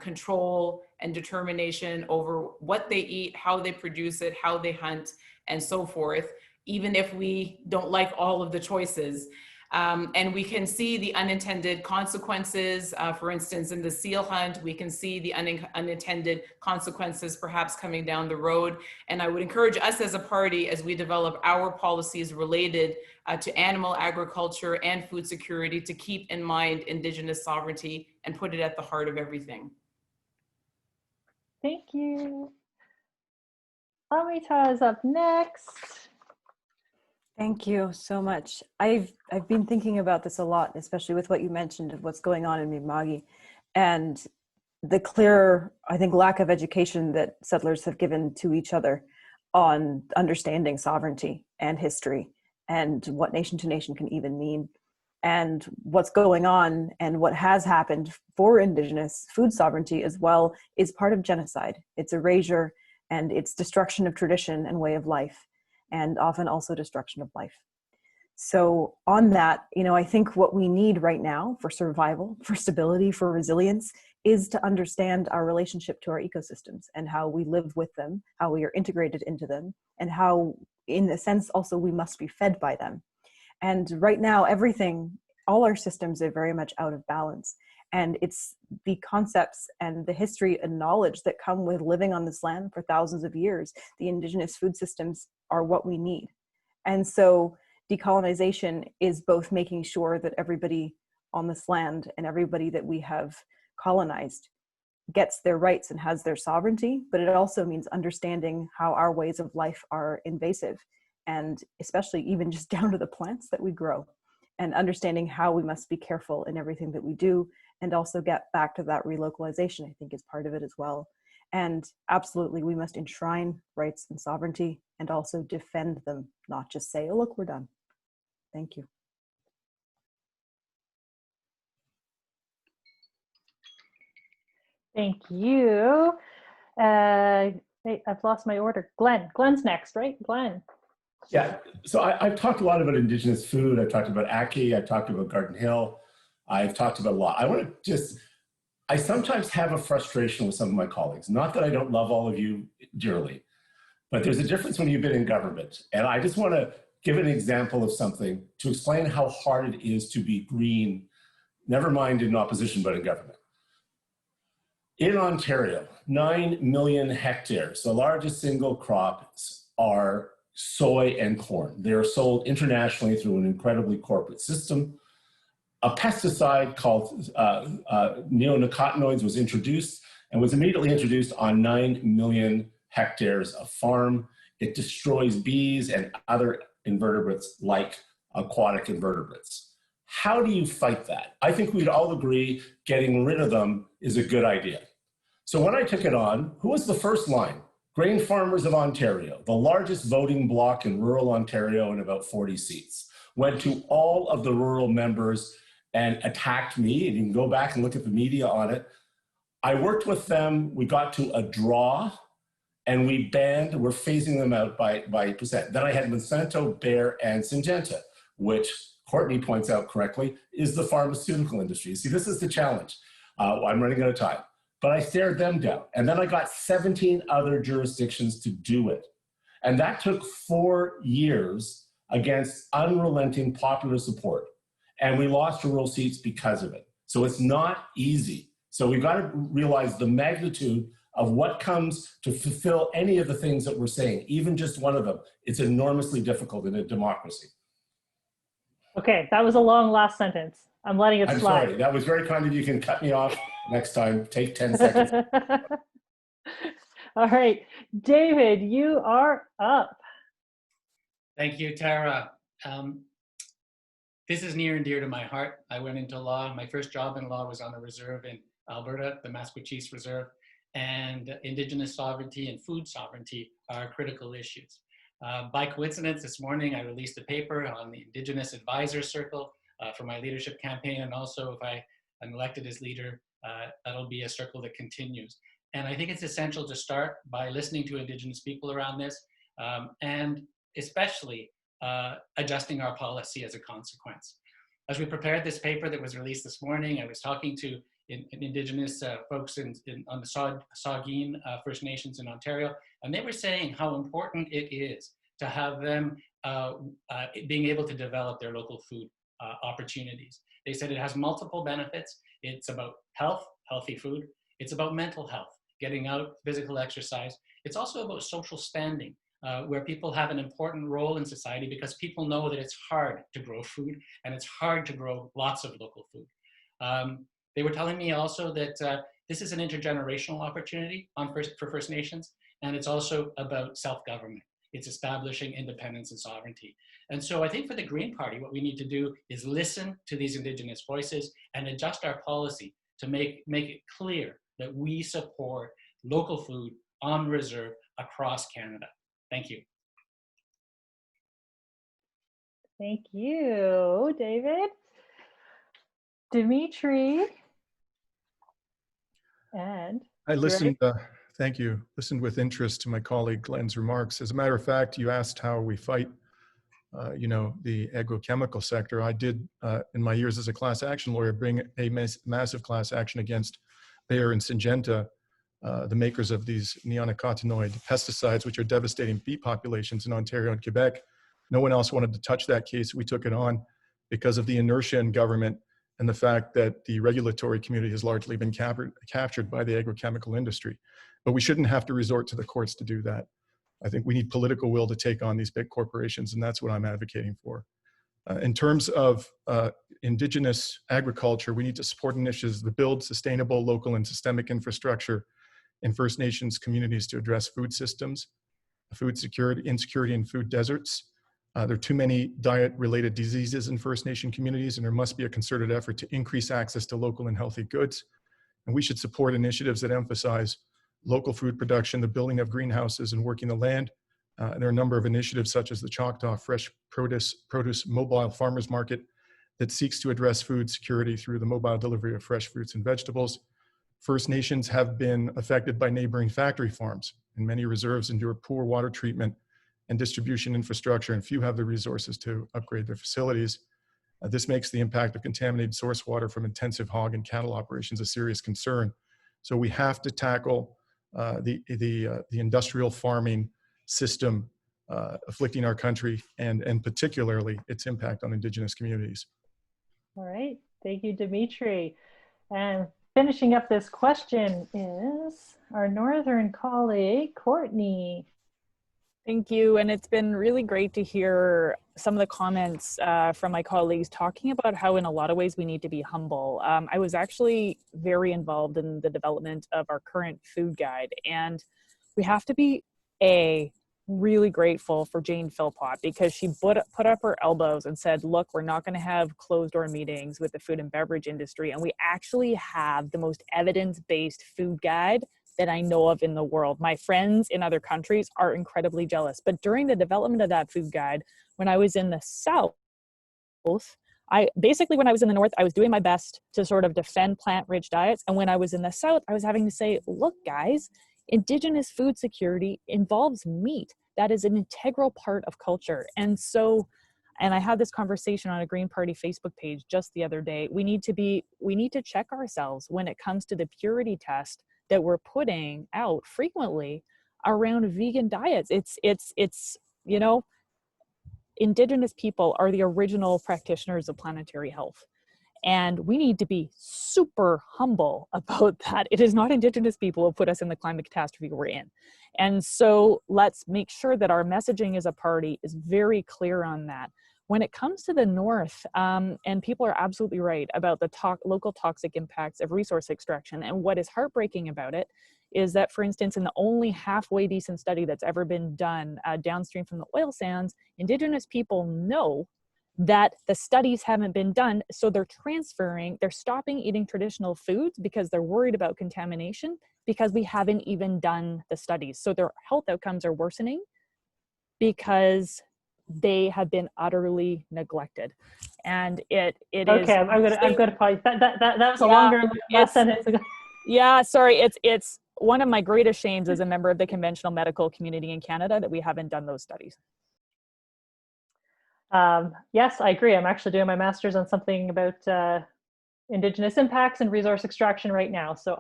control and determination over what they eat, how they produce it, how they hunt, and so forth, even if we don't like all of the choices. And we can see the unintended consequences. For instance, in the seal hunt, we can see the unintended consequences perhaps coming down the road. And I would encourage us as a party, as we develop our policies related to animal agriculture and food security, to keep in mind Indigenous sovereignty and put it at the heart of everything. Thank you. Amita is up next. Thank you so much. I've been thinking about this a lot, especially with what you mentioned of what's going on in Mi'kma'ki, and the clear, I think, lack of education that settlers have given to each other on understanding sovereignty and history and what nation to nation can even mean, and what's going on and what has happened for Indigenous food sovereignty as well is part of genocide. It's erasure and it's destruction of tradition and way of life, and often also destruction of life. So on that, you know, I think what we need right now for survival, for stability, for resilience, is to understand our relationship to our ecosystems and how we live with them, how we are integrated into them, and how, in a sense, also we must be fed by them. And right now, everything, all our systems are very much out of balance. And it's the concepts and the history and knowledge that come with living on this land for thousands of years. The Indigenous food systems are what we need. And so decolonization is both making sure that everybody on this land and everybody that we have colonized gets their rights and has their sovereignty, but it also means understanding how our ways of life are invasive, and especially even just down to the plants that we grow, and understanding how we must be careful in everything that we do, and also get back to that relocalization, I think, is part of it as well. And absolutely, we must enshrine rights and sovereignty and also defend them, not just say, oh, look, we're done. Thank you. Thank you. Wait, I've lost my order. Glenn's next, right? Glenn. Yeah, so I've talked a lot about Indigenous food. I've talked about Ackee. I've talked about Garden Hill. I've talked about a lot. I sometimes have a frustration with some of my colleagues. Not that I don't love all of you dearly, but there's a difference when you've been in government. And I just want to give an example of something to explain how hard it is to be green, never mind in opposition, but in government. In Ontario, 9 million hectares, the largest single crops are soy and corn. They are sold internationally through an incredibly corporate system. A pesticide called neonicotinoids was introduced and was immediately introduced on 9 million hectares of farm. It destroys bees and other invertebrates like aquatic invertebrates. How do you fight that? I think we'd all agree getting rid of them is a good idea. So when I took it on, who was the first line? Grain Farmers of Ontario, the largest voting bloc in rural Ontario in about 40 seats, went to all of the rural members and attacked me, and you can go back and look at the media on it. I worked with them, we got to a draw, and we're phasing them out by percent. Then I had Monsanto, Bayer, and Syngenta, which Courtney points out correctly, is the pharmaceutical industry. See, this is the challenge. I'm running out of time. But I stared them down. And then I got 17 other jurisdictions to do it. And that took 4 years against unrelenting popular support. And we lost rural seats because of it. So it's not easy. So we've got to realize the magnitude of what comes to fulfill any of the things that we're saying, even just one of them. It's enormously difficult in a democracy. Okay, that was a long last sentence. I'm letting it slide. I'm sorry, that was very kind of you. You can cut me off next time. Take 10 seconds. All right, David, you are up. Thank you, Tara. This is near and dear to my heart. I went into law. My first job in law was on a reserve in Alberta, the Maskwacis Reserve, and Indigenous sovereignty and food sovereignty are critical issues. By coincidence, this morning I released a paper on the Indigenous Advisor Circle for my leadership campaign, and also if I'm elected as leader, that'll be a circle that continues. And I think it's essential to start by listening to Indigenous people around this, and especially adjusting our policy as a consequence. As we prepared this paper that was released this morning, I was talking to Indigenous folks on the Saugeen First Nations in Ontario, and they were saying how important it is to have them being able to develop their local food opportunities. They said it has multiple benefits. It's about health, healthy food. It's about mental health, getting out, physical exercise. It's also about social standing, where people have an important role in society because people know that it's hard to grow food and it's hard to grow lots of local food. They were telling me also that this is an intergenerational opportunity for First Nations, and it's also about self-government. It's establishing independence and sovereignty. And so I think for the Green Party, what we need to do is listen to these Indigenous voices and adjust our policy to make it clear that we support local food on reserve across Canada. Thank you. Thank you, David. Dimitri. And I listened, thank you, listened with interest to my colleague Glenn's remarks. As a matter of fact, you asked how we fight, the agrochemical sector. I did, in my years as a class action lawyer, bring a massive class action against Bayer and Syngenta, the makers of these neonicotinoid pesticides, which are devastating bee populations in Ontario and Quebec. No one else wanted to touch that case. We took it on because of the inertia in government and the fact that the regulatory community has largely been captured by the agrochemical industry. But we shouldn't have to resort to the courts to do that. I think we need political will to take on these big corporations, and that's what I'm advocating for. In terms of Indigenous agriculture, we need to support initiatives that build sustainable local and systemic infrastructure in First Nations communities to address food systems, food security, insecurity, and food deserts. There are too many diet-related diseases in First Nation communities, and there must be a concerted effort to increase access to local and healthy goods. And we should support initiatives that emphasize local food production, the building of greenhouses, and working the land. And there are a number of initiatives such as the Choctaw Fresh Produce Mobile Farmers Market that seeks to address food security through the mobile delivery of fresh fruits and vegetables. First Nations have been affected by neighboring factory farms, and many reserves endure poor water treatment and distribution infrastructure, and few have the resources to upgrade their facilities. This makes the impact of contaminated source water from intensive hog and cattle operations a serious concern. So we have to tackle the industrial farming system afflicting our country, and particularly its impact on Indigenous communities. all right, thank you, Dimitri. And finishing up this question is our northern colleague, Courtney. Thank you. And it's been really great to hear some of the comments from my colleagues talking about how in a lot of ways we need to be humble. I was actually very involved in the development of our current food guide, and we have to be really grateful for Jane Philpott, because she put up her elbows and said, look, we're not going to have closed door meetings with the food and beverage industry, and we actually have the most evidence-based food guide that I know of in the world. My friends in other countries are incredibly jealous. But during the development of that food guide, when I was in the South, when I was in the North, I was doing my best to sort of defend plant-rich diets. And when I was in the South, I was having to say, look, guys, Indigenous food security involves meat. That is an integral part of culture. And I had this conversation on a Green Party Facebook page just the other day. We need to check ourselves when it comes to the purity test that we're putting out frequently around vegan diets. It's Indigenous people are the original practitioners of planetary health. And we need to be super humble about that. It is not Indigenous people who put us in the climate catastrophe we're in. And so let's make sure that our messaging as a party is very clear on that. When it comes to the North, and people are absolutely right about the local toxic impacts of resource extraction. And what is heartbreaking about it is that, for instance, in the only halfway decent study that's ever been done downstream from the oil sands, Indigenous people know that the studies haven't been done. So they're stopping eating traditional foods because they're worried about contamination, because we haven't even done the studies. So their health outcomes are worsening because they have been utterly neglected. And it is. Okay, I'm gonna pause. That was a Yeah, longer last sentence ago. Yeah, sorry. It's one of my greatest shames as a member of the conventional medical community in Canada that we haven't done those studies. Yes, I agree. I'm actually doing my master's on something about Indigenous impacts and resource extraction right now. So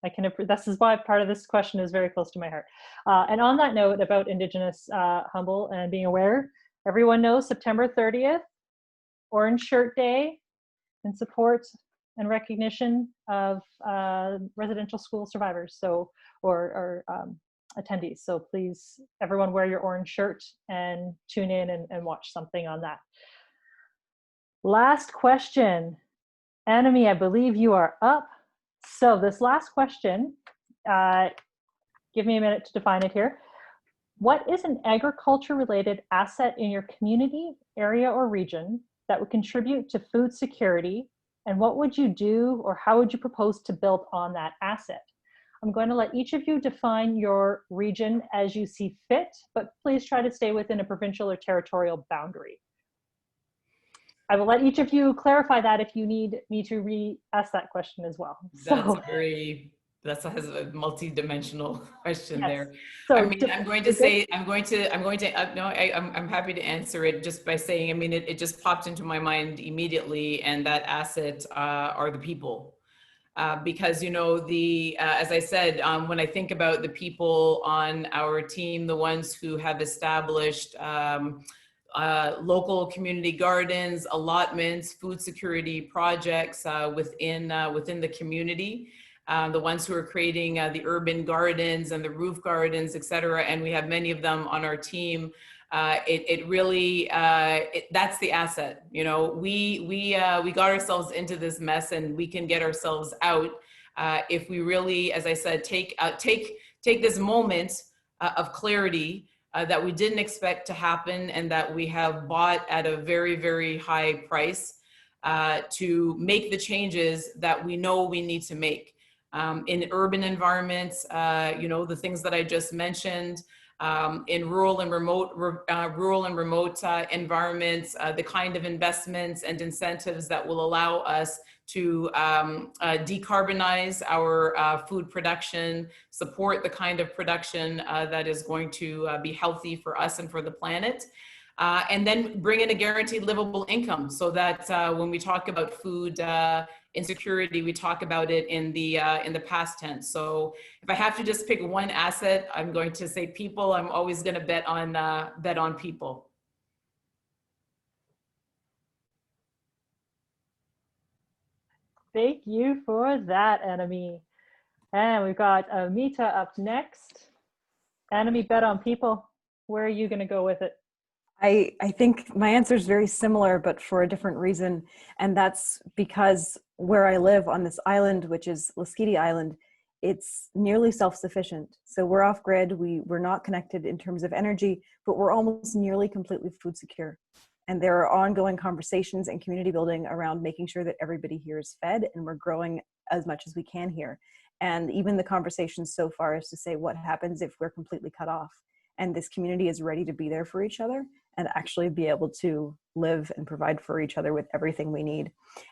I can, this is why part of this question is very close to my heart. And on that note about Indigenous Humboldt and being aware, everyone knows September 30th, Orange Shirt Day, in support and recognition of residential school survivors, so or attendees. So please, everyone, wear your orange shirt and tune in and watch something on that. Last question, Annamie, I believe you are up. So this last question, give me a minute to define it here. What is an agriculture-related asset in your community, area, or region that would contribute to food security? And what would you do, or how would you propose to build on that asset? I'm going to let each of you define your region as you see fit, but please try to stay within a provincial or territorial boundary. I will let each of you clarify that if you need me to re-ask that question as well. That's a multi-dimensional question. Yes. There. So I mean, I'm happy to answer it just by saying, I mean, it just popped into my mind immediately, and that asset are the people. Because, you know, as I said, when I think about the people on our team, the ones who have established local community gardens, allotments, food security projects within the community, the ones who are creating the urban gardens and the roof gardens, et cetera, and we have many of them on our team. It really, that's the asset. You know, we got ourselves into this mess, and we can get ourselves out if we really, as I said, take this moment of clarity that we didn't expect to happen, and that we have bought at a very, very high price to make the changes that we know we need to make. In urban environments, you know, the things that I just mentioned, in rural and remote environments, the kind of investments and incentives that will allow us to decarbonize our food production, support the kind of production that is going to be healthy for us and for the planet. And then bring in a guaranteed livable income, so that when we talk about food insecurity, we talk about it in the past tense. So if I have to just pick one asset, I'm going to say people. I'm always going to bet on people. Thank you for that, Annamie. And we've got Amita up next. Annamie, bet on people. Where are you going to go with it? I think my answer is very similar, but for a different reason. And that's because where I live on this island, which is Laskiti Island, it's nearly self-sufficient. So we're off grid. We're not connected in terms of energy, but we're almost nearly completely food secure. And there are ongoing conversations and community building around making sure that everybody here is fed, and we're growing as much as we can here. And even the conversation so far is to say, what happens if we're completely cut off? And this community is ready to be there for each other and actually be able to live and provide for each other with everything we need.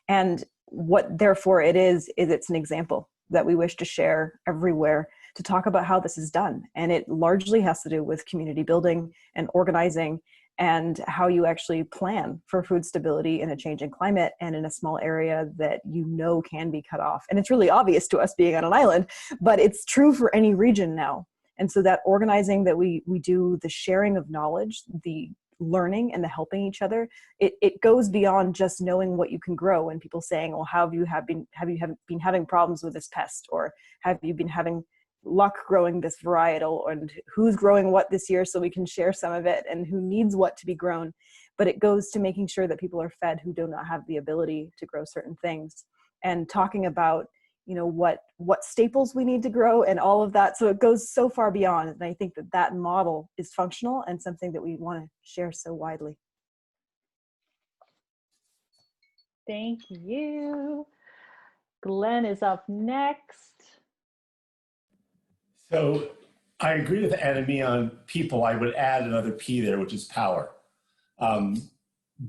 And what therefore it's an example that we wish to share everywhere to talk about how this is done. And it largely has to do with community building and organizing, and how you actually plan for food stability in a changing climate and in a small area that you know can be cut off. And it's really obvious to us being on an island, but it's true for any region now. And so that organizing that we do, the sharing of knowledge, the learning and the helping each other, it goes beyond just knowing what you can grow and people saying, well, have you been having problems with this pest, or have you been having luck growing this varietal, and who's growing what this year so we can share some of it, and who needs what to be grown. But it goes to making sure that people are fed who do not have the ability to grow certain things, and talking about, you know, what staples we need to grow and all of that. So it goes so far beyond. And I think that model is functional and something that we want to share so widely. Thank you. Glenn is up next. So I agree with Annamie on people. I would add another P there, which is power.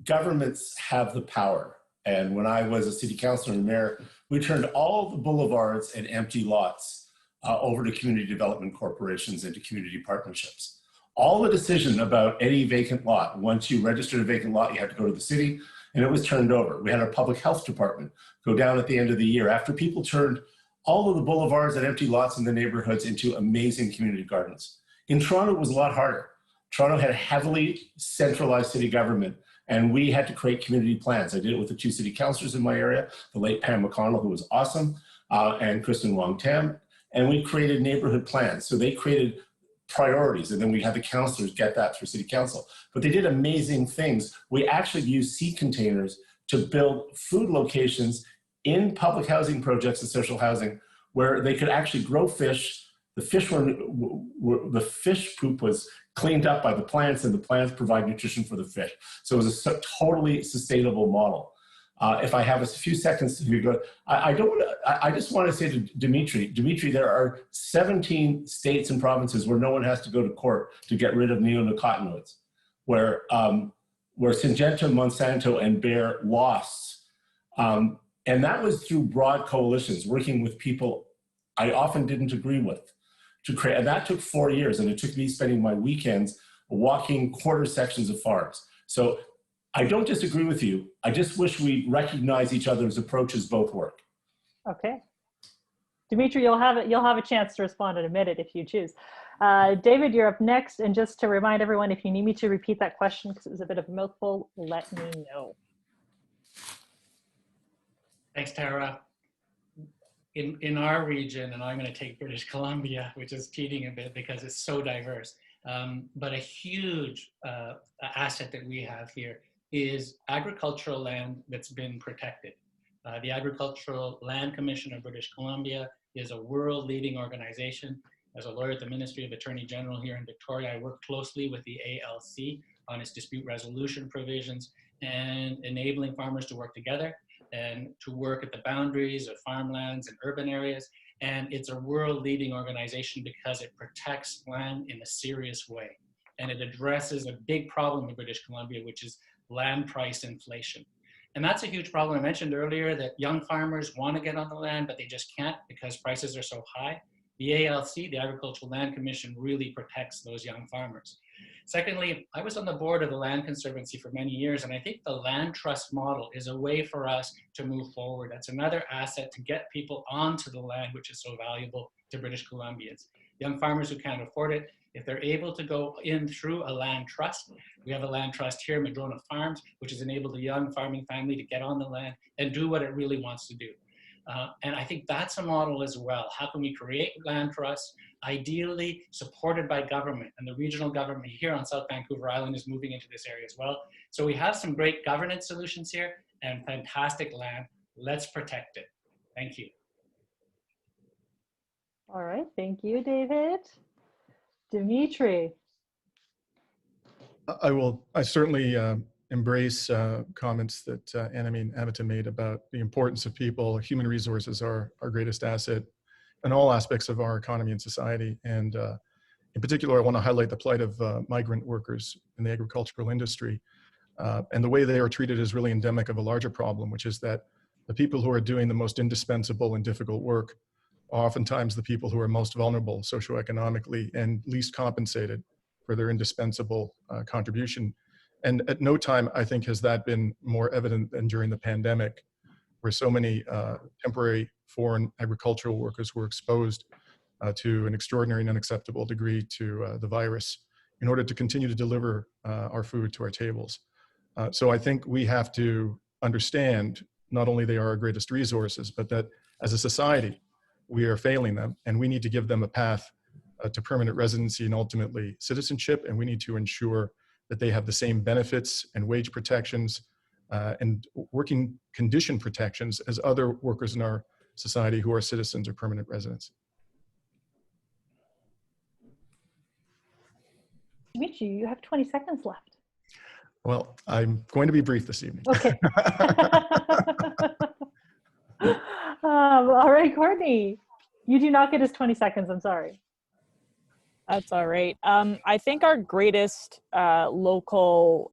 Governments have the power. And when I was a city councilor and mayor, we turned all the boulevards and empty lots over to community development corporations and to community partnerships. All the decision about any vacant lot, once you registered a vacant lot, you had to go to the city and it was turned over. We had our public health department go down at the end of the year after people turned all of the boulevards and empty lots in the neighborhoods into amazing community gardens. In Toronto, it was a lot harder. Toronto had a heavily centralized city government, and we had to create community plans. I did it with the two city councilors in my area, the late Pam McConnell, who was awesome, and Kristen Wong-Tam, and we created neighborhood plans. So they created priorities, and then we had the councilors get that through city council. But they did amazing things. We actually used seed containers to build food locations in public housing projects and social housing where they could actually grow fish. The fish poop was cleaned up by the plants and the plants provide nutrition for the fish. So it was a totally sustainable model. If I have a few seconds to go, I just want to say to Dimitri, there are 17 states and provinces where no one has to go to court to get rid of neonicotinoids, where Syngenta, Monsanto, and Bayer lost. And that was through broad coalitions, working with people I often didn't agree with to create, and that took 4 years, and it took me spending my weekends walking quarter sections of farms. So I don't disagree with you. I just wish we recognize each other's approaches both work. Okay. Dimitri, you'll have a chance to respond in a minute if you choose. David, you're up next. And just to remind everyone, if you need me to repeat that question because it was a bit of a mouthful, let me know. Thanks, Tara. In our region, and I'm going to take British Columbia, which is cheating a bit because it's so diverse, but a huge asset that we have here is agricultural land that's been protected. The Agricultural Land Commission of British Columbia is a world-leading organization. As a lawyer at the Ministry of Attorney General here in Victoria, I work closely with the ALC on its dispute resolution provisions and enabling farmers to work together and to work at the boundaries of farmlands and urban areas. And it's a world-leading organization because it protects land in a serious way. And it addresses a big problem in British Columbia, which is land price inflation. And that's a huge problem. I mentioned earlier that young farmers want to get on the land, but they just can't because prices are so high. The ALC, the Agricultural Land Commission, really protects those young farmers. Secondly, I was on the board of the Land Conservancy for many years, and I think the land trust model is a way for us to move forward. That's another asset to get people onto the land, which is so valuable to British Columbians. Young farmers who can't afford it, if they're able to go in through a land trust, we have a land trust here, Madrona Farms, which has enabled a young farming family to get on the land and do what it really wants to do. And I think that's a model as well. How can we create land trusts, ideally supported by government? And the regional government here on South Vancouver Island is moving into this area as well. So we have some great governance solutions here and fantastic land. Let's protect it. Thank you. All right, thank you, David. Dimitri. I certainly embrace comments that Annamie and Amita made about the importance of people. Human resources are our greatest asset in all aspects of our economy and society. And in particular, I want to highlight the plight of migrant workers in the agricultural industry. And the way they are treated is really endemic of a larger problem, which is that the people who are doing the most indispensable and difficult work are oftentimes the people who are most vulnerable socioeconomically and least compensated for their indispensable contribution. And at no time, I think, has that been more evident than during the pandemic, where so many temporary foreign agricultural workers were exposed to an extraordinary and unacceptable degree to the virus in order to continue to deliver our food to our tables. So I think we have to understand not only they are our greatest resources, but that as a society, we are failing them, and we need to give them a path to permanent residency and ultimately citizenship, and we need to ensure that they have the same benefits and wage protections and working condition protections as other workers in our society who are citizens or permanent residents. Dimitri, you have 20 seconds left. Well, I'm going to be brief this evening. Okay. All right, Courtney, you do not get his 20 seconds. I'm sorry. That's all right. I think our greatest local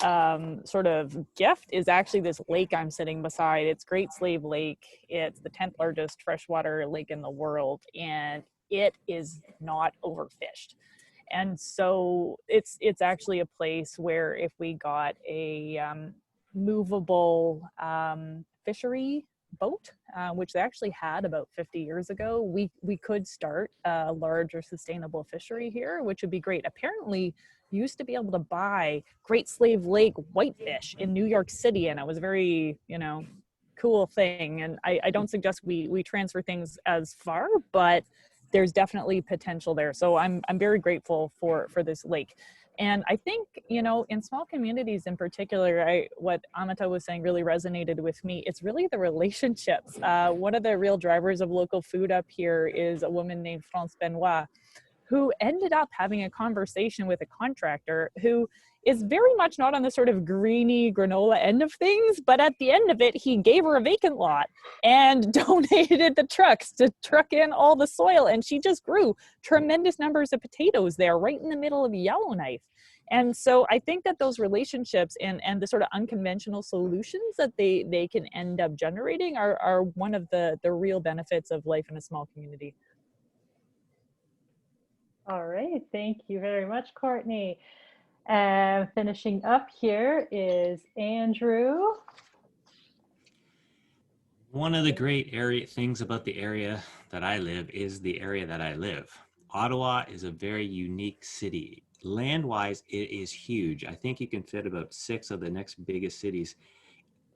sort of gift is actually this lake I'm sitting beside. It's Great Slave Lake. It's the 10th largest freshwater lake in the world, and it is not overfished. And so it's actually a place where if we got a movable fishery boat, which they actually had about 50 years ago, we could start a larger sustainable fishery here, which would be great. Apparently, you used to be able to buy Great Slave Lake whitefish in New York City, and it was a very, cool thing. And I don't suggest we transfer things as far, but there's definitely potential there. So I'm very grateful for this lake. And I think, in small communities in particular, what Amita was saying really resonated with me. It's really the relationships. One of the real drivers of local food up here is a woman named France Benoit, who ended up having a conversation with a contractor who is very much not on the sort of greeny granola end of things, but at the end of it, he gave her a vacant lot and donated the trucks to truck in all the soil. And she just grew tremendous numbers of potatoes there right in the middle of Yellowknife. And so I think that those relationships and the sort of unconventional solutions that they can end up generating are one of the real benefits of life in a small community. All right, thank you very much, Courtney. And finishing up here is Andrew. One of the great things about the area that I live is the area that I live. Ottawa is a very unique city. Land-wise, it is huge. I think you can fit about 6 of the next biggest cities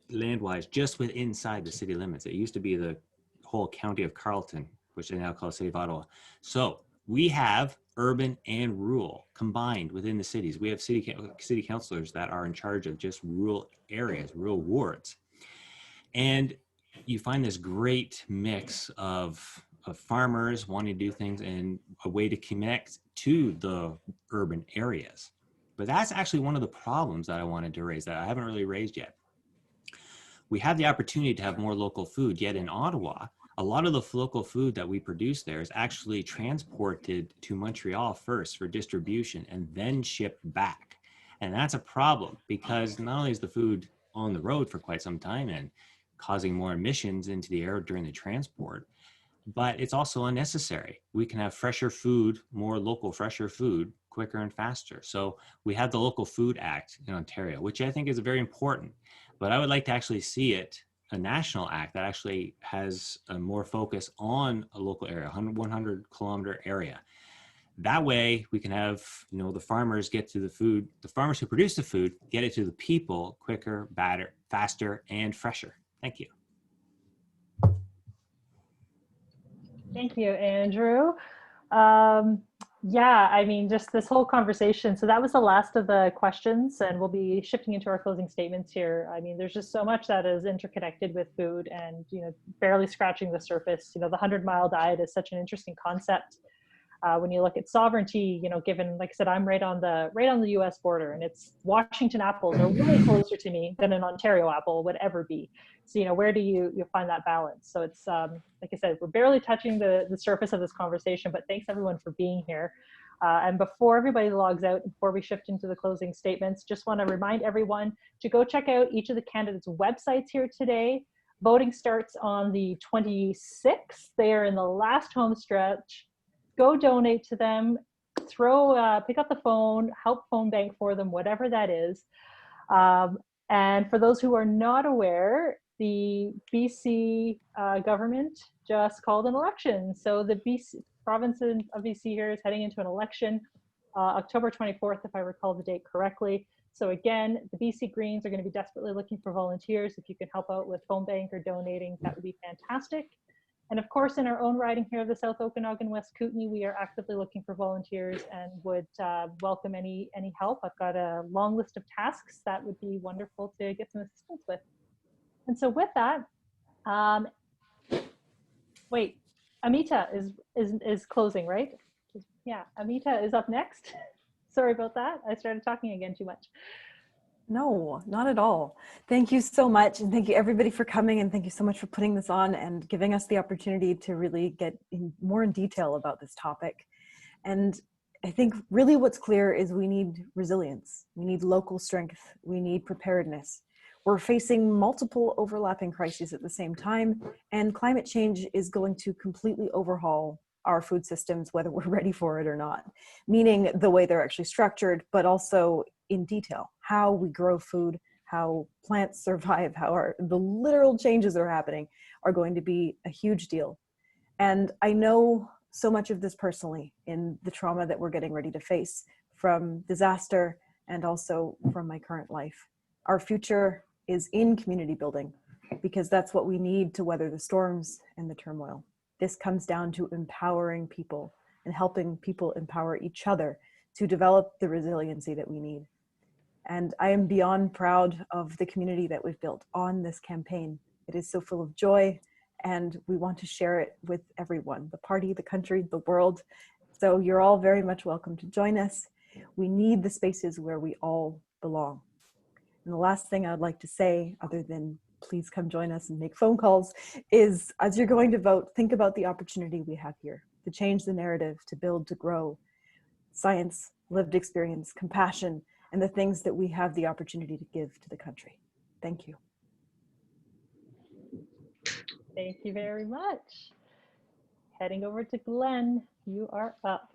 land-wise just inside the city limits. It used to be the whole county of Carleton, which they now call the city of Ottawa. So we have urban and rural combined within the cities. We have city councilors that are in charge of just rural areas, rural wards. And you find this great mix of farmers wanting to do things and a way to connect to the urban areas. But that's actually one of the problems that I wanted to raise that I haven't really raised yet. We have the opportunity to have more local food, yet in Ottawa, a lot of the local food that we produce there is actually transported to Montreal first for distribution and then shipped back. And that's a problem because not only is the food on the road for quite some time and causing more emissions into the air during the transport, but it's also unnecessary. We can have fresher food, more local, fresher food, quicker and faster. So we have the Local Food Act in Ontario, which I think is very important, but I would like to actually see it a national act that actually has a more focus on a local area, 100 kilometer area. That way we can have, the farmers get to the food, the farmers who produce the food, get it to the people quicker, better, faster, and fresher. Thank you. Thank you, Andrew. Yeah, I mean, just this whole conversation. So that was the last of the questions, and we'll be shifting into our closing statements here. I mean, there's just so much that is interconnected with food and, barely scratching the surface. The 100-mile diet is such an interesting concept. When you look at sovereignty, given, like I said, I'm right on the U.S. border, and it's Washington apples are way closer to me than an Ontario apple would ever be. So, where do you find that balance? So it's, like I said, we're barely touching the surface of this conversation, but thanks everyone for being here. And before everybody logs out, before we shift into the closing statements, just want to remind everyone to go check out each of the candidates' websites here today. Voting starts on the 26th. They are in the last home stretch. Go donate to them, pick up the phone, help phone bank for them, whatever that is. And for those who are not aware, the BC government just called an election. So the BC province of BC here is heading into an election, October 24th, if I recall the date correctly. So again, the BC Greens are going to be desperately looking for volunteers. If you can help out with phone bank or donating, that would be fantastic. And of course, in our own riding here of the South Okanagan West Kootenay, we are actively looking for volunteers and would welcome any help. I've got a long list of tasks that would be wonderful to get some assistance with. And so with that, wait, Amita is closing, right? Yeah, Amita is up next. Sorry about that. I started talking again too much. No, not at all. Thank you so much. And thank you everybody for coming. And thank you so much for putting this on and giving us the opportunity to really get more in detail about this topic. And I think really what's clear is we need resilience. We need local strength. We need preparedness. We're facing multiple overlapping crises at the same time, and climate change is going to completely overhaul our food systems, whether we're ready for it or not, meaning the way they're actually structured, but also in detail, how we grow food, how plants survive, how the literal changes that are happening are going to be a huge deal. And I know so much of this personally in the trauma that we're getting ready to face from disaster and also from my current life. Our future is in community building because that's what we need to weather the storms and the turmoil. This comes down to empowering people and helping people empower each other to develop the resiliency that we need. And I am beyond proud of the community that we've built on this campaign. It is so full of joy, and we want to share it with everyone, the party, the country, the world. So you're all very much welcome to join us. We need the spaces where we all belong. And the last thing I'd like to say, other than please come join us and make phone calls, is as you're going to vote, think about the opportunity we have here to change the narrative, to build, to grow. Science, lived experience, compassion, and the things that we have the opportunity to give to the country. Thank you. Thank you very much. Heading over to Glenn, you are up.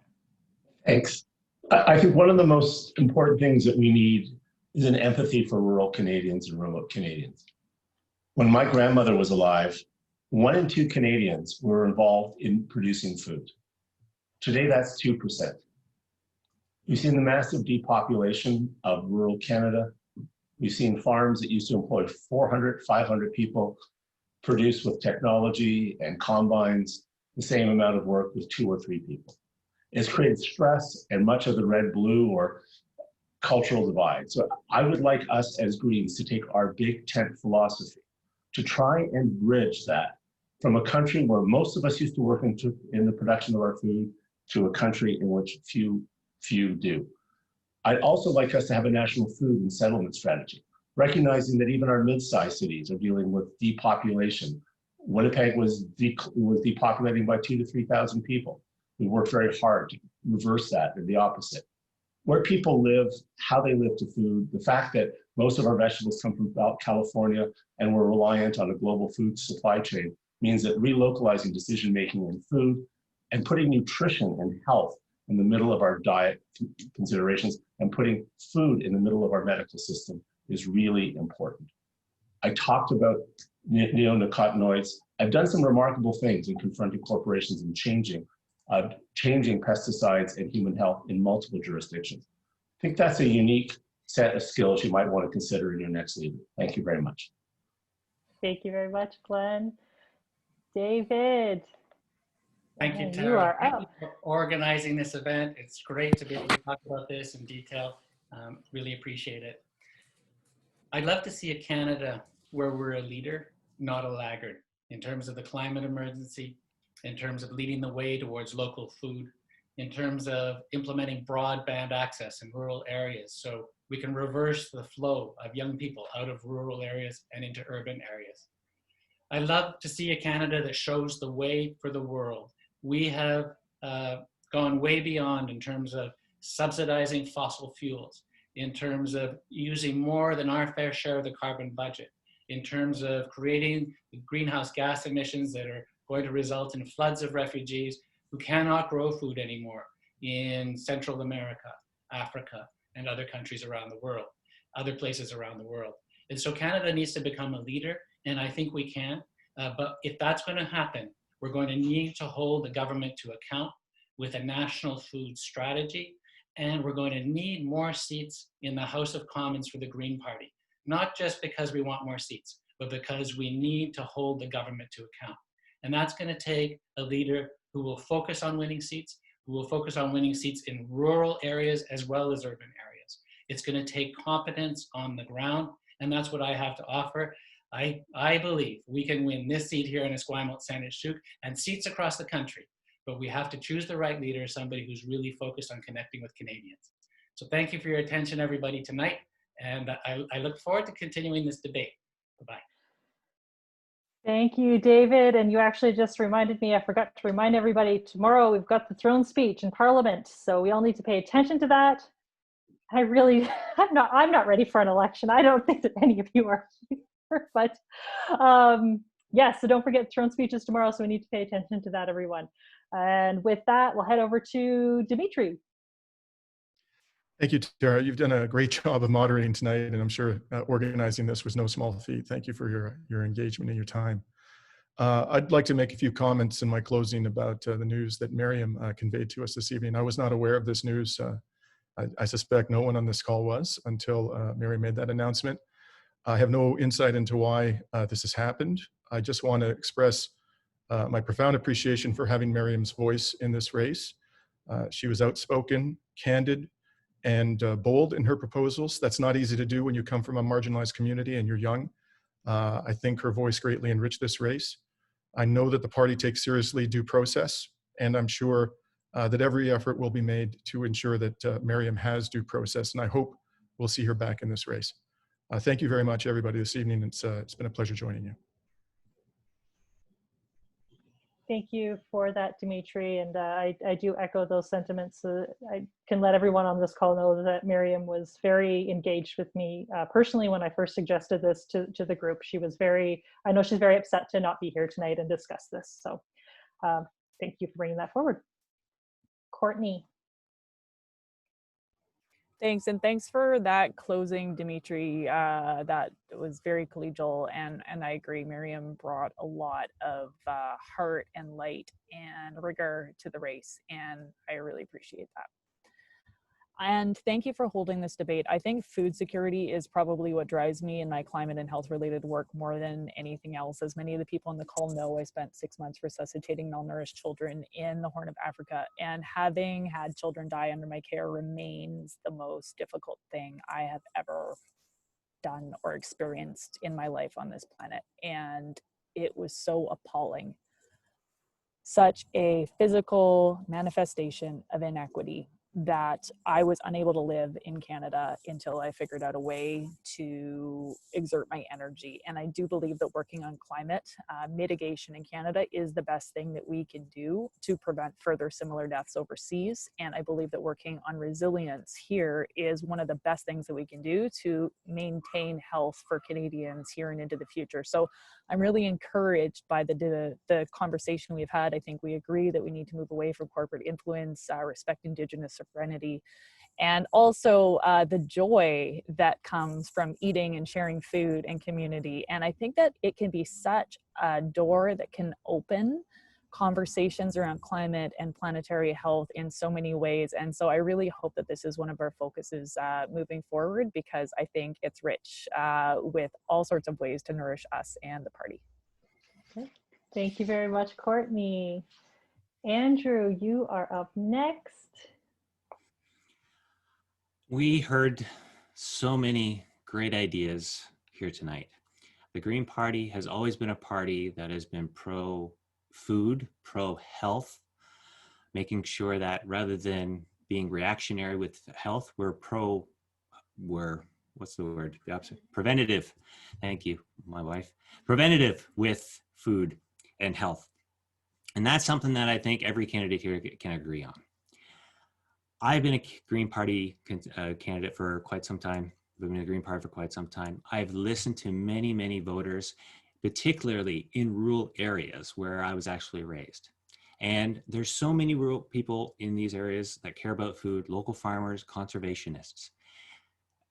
Thanks. I think one of the most important things that we need is an empathy for rural Canadians and remote Canadians. When my grandmother was alive, 1 in 2 Canadians were involved in producing food. Today, that's 2%. We've seen the massive depopulation of rural Canada. We've seen farms that used to employ 400, 500 people produce with technology and combines the same amount of work with 2 or 3 people. It's created stress and much of the red-blue or cultural divide. So I would like us as Greens to take our big tent philosophy to try and bridge that from a country where most of us used to work in the production of our food to a country in which few do. I'd also like us to have a national food and settlement strategy, recognizing that even our mid-sized cities are dealing with depopulation. Winnipeg was depopulating by 2,000 to 3,000 people. We worked very hard to reverse that and the opposite. Where people live, how they live to food, the fact that most of our vegetables come from California and we're reliant on a global food supply chain means that relocalizing decision-making in food and putting nutrition and health in the middle of our diet considerations and putting food in the middle of our medical system is really important. I talked about neonicotinoids. I've done some remarkable things in confronting corporations and changing pesticides and human health in multiple jurisdictions. I think that's a unique set of skills you might want to consider in your next leader. Thank you very much. Thank you very much, Glenn. David. Thank you, Tara. You are Thank up. you for organizing this event. It's great to be able to talk about this in detail. Really appreciate it. I'd love to see a Canada where we're a leader, not a laggard, in terms of the climate emergency, in terms of leading the way towards local food, in terms of implementing broadband access in rural areas so we can reverse the flow of young people out of rural areas and into urban areas. I love to see a Canada that shows the way for the world. We have gone way beyond in terms of subsidizing fossil fuels, in terms of using more than our fair share of the carbon budget, in terms of creating greenhouse gas emissions that are going to result in floods of refugees who cannot grow food anymore in Central America, Africa, and other countries around the world, other places around the world. And so Canada needs to become a leader, and I think we can. But if that's going to happen, we're going to need to hold the government to account with a national food strategy, and we're going to need more seats in the House of Commons for the Green Party, not just because we want more seats, but because we need to hold the government to account. And that's going to take a leader who will focus on winning seats, who will focus on winning seats in rural areas as well as urban areas. It's going to take competence on the ground, and that's what I have to offer. I believe we can win this seat here in Esquimalt-Saanich-Sooke and seats across the country, but we have to choose the right leader, somebody who's really focused on connecting with Canadians. So thank you for your attention, everybody, tonight. And I look forward to continuing this debate. Bye-bye. Thank you, David. And you actually just reminded me, I forgot to remind everybody, tomorrow we've got the throne speech in Parliament. So we all need to pay attention to that. I really, I'm not ready for an election. I don't think that any of you are either, but yes, so don't forget throne speeches tomorrow. So we need to pay attention to that, everyone. And with that, we'll head over to Dimitri. Thank you, Tara. You've done a great job of moderating tonight, and I'm sure organizing this was no small feat. Thank you for your engagement and your time. I'd like to make a few comments in my closing about the news that Miriam conveyed to us this evening. I was not aware of this news. I suspect no one on this call was until Miriam made that announcement. I have no insight into why this has happened. I just want to express my profound appreciation for having Miriam's voice in this race. She was outspoken, candid, and bold in her proposals. That's not easy to do when you come from a marginalized community and you're young. I think her voice greatly enriched this race. I know that the party takes seriously due process, and I'm sure that every effort will be made to ensure that Miriam has due process, and I hope we'll see her back in this race. Thank you very much, everybody, this evening. It's been a pleasure joining you. Thank you for that, Dimitri. And I do echo those sentiments. I can let everyone on this call know that Miriam was very engaged with me personally when I first suggested this to the group. She was I know she's very upset to not be here tonight and discuss this. So thank you for bringing that forward. Courtney. Thanks, and thanks for that closing, Dimitri. That was very collegial, and I agree. Miriam brought a lot of heart and light and rigor to the race, and I really appreciate that. And thank you for holding this debate. I think food security is probably what drives me in my climate and health related work more than anything else. As many of the people on the call know, I spent 6 months resuscitating malnourished children in the Horn of Africa, and having had children die under my care remains the most difficult thing I have ever done or experienced in my life on this planet. And it was so appalling. Such a physical manifestation of inequity that I was unable to live in Canada until I figured out a way to exert my energy. And I do believe that working on climate mitigation in Canada is the best thing that we can do to prevent further similar deaths overseas. And I believe that working on resilience here is one of the best things that we can do to maintain health for Canadians here and into the future. So I'm really encouraged by the conversation we've had. I think we agree that we need to move away from corporate influence, respect Indigenous sovereignty, and also the joy that comes from eating and sharing food and community. And I think that it can be such a door that can open conversations around climate and planetary health in so many ways. And so I really hope that this is one of our focuses moving forward, because I think it's rich with all sorts of ways to nourish us and the party. Okay. Thank you very much, Courtney. Andrew, you are up next. We heard so many great ideas here tonight. The Green Party has always been a party that has been pro-food, pro-health, making sure that rather than being reactionary with health, what's the word? The opposite. Preventative. Thank you, my wife. Preventative with food and health. And that's something that I think every candidate here can agree on. I've been a Green Party candidate for quite some time. I've been in the Green Party for quite some time. I've listened to many, many voters, particularly in rural areas where I was actually raised. And there's so many rural people in these areas that care about food, local farmers, conservationists.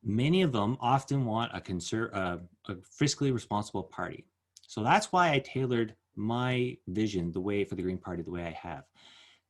Many of them often want a fiscally responsible party. So that's why I tailored my vision for the Green Party the way I have,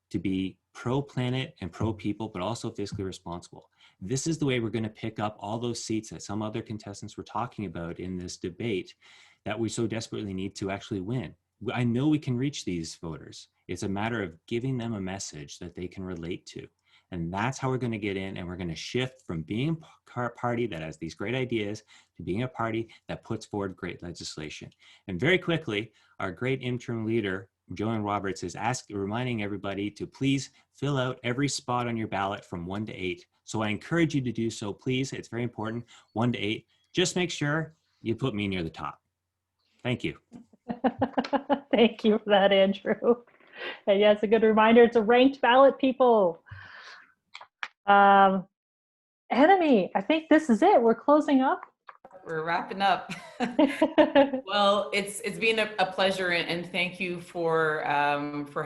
to be pro-planet and pro-people, but also fiscally responsible. This is the way we're going to pick up all those seats that some other contestants were talking about in this debate that we so desperately need to actually win. I know we can reach these voters. It's a matter of giving them a message that they can relate to. And that's how we're going to get in, and we're going to shift from being a party that has these great ideas to being a party that puts forward great legislation. And very quickly, our great interim leader, Joanne Roberts is reminding everybody to please fill out every spot on your ballot from 1 to 8. So I encourage you to do so, please. It's very important, 1 to 8. Just make sure you put me near the top. Thank you. Thank you for that, Andrew. And yes, a good reminder, it's a ranked ballot, people. Annamie, I think this is it. We're closing up. We're wrapping up. Well, it's been a pleasure, and thank you for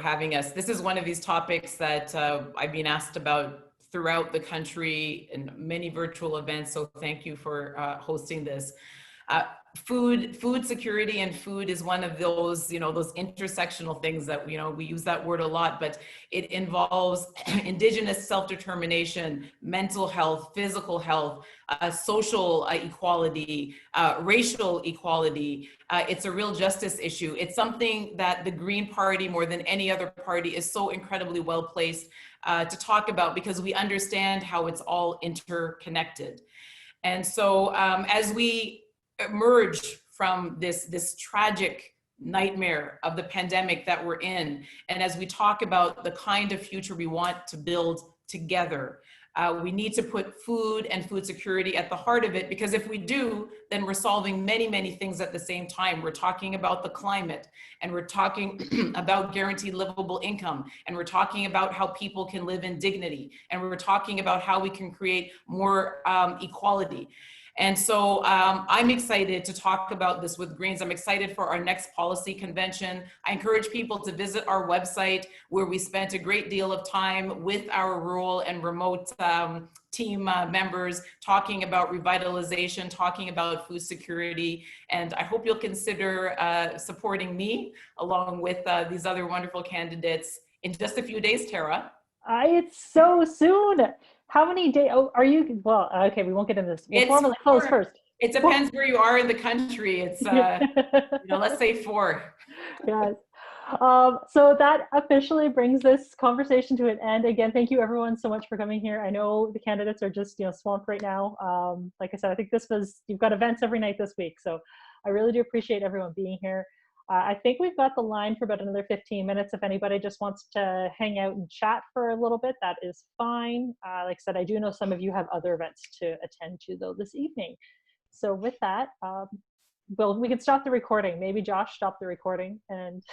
having us. This is one of these topics that I've been asked about throughout the country in many virtual events. So thank you for hosting this. Food security and food is one of those, those intersectional things that, we use that word a lot, but it involves Indigenous self-determination, mental health, physical health, social equality, racial equality. It's a real justice issue. It's something that the Green Party, more than any other party, is so incredibly well placed to talk about, because we understand how it's all interconnected. And so as we emerge from this tragic nightmare of the pandemic that we're in, and as we talk about the kind of future we want to build together, we need to put food and food security at the heart of it, because if we do, then we're solving many, many things at the same time. We're talking about the climate, and we're talking about guaranteed livable income, and we're talking about how people can live in dignity, and we're talking about how we can create more equality. And so I'm excited to talk about this with Greens. I'm excited for our next policy convention. I encourage people to visit our website, where we spent a great deal of time with our rural and remote team members talking about revitalization, talking about food security. And I hope you'll consider supporting me along with these other wonderful candidates in just a few days, Tara. It's so soon. How many days are you? Well, okay, we won't get into this. We'll formally close first. It depends where you are in the country. It's, let's say 4. Yes. So that officially brings this conversation to an end. Again, thank you everyone so much for coming here. I know the candidates are just, swamped right now. Like I said, I think you've got events every night this week. So I really do appreciate everyone being here. I think we've got the line for about another 15 minutes. If anybody just wants to hang out and chat for a little bit, that is fine. Like I said, I do know some of you have other events to attend to though this evening. So with that, well, we can stop the recording. Maybe Josh, stop the recording and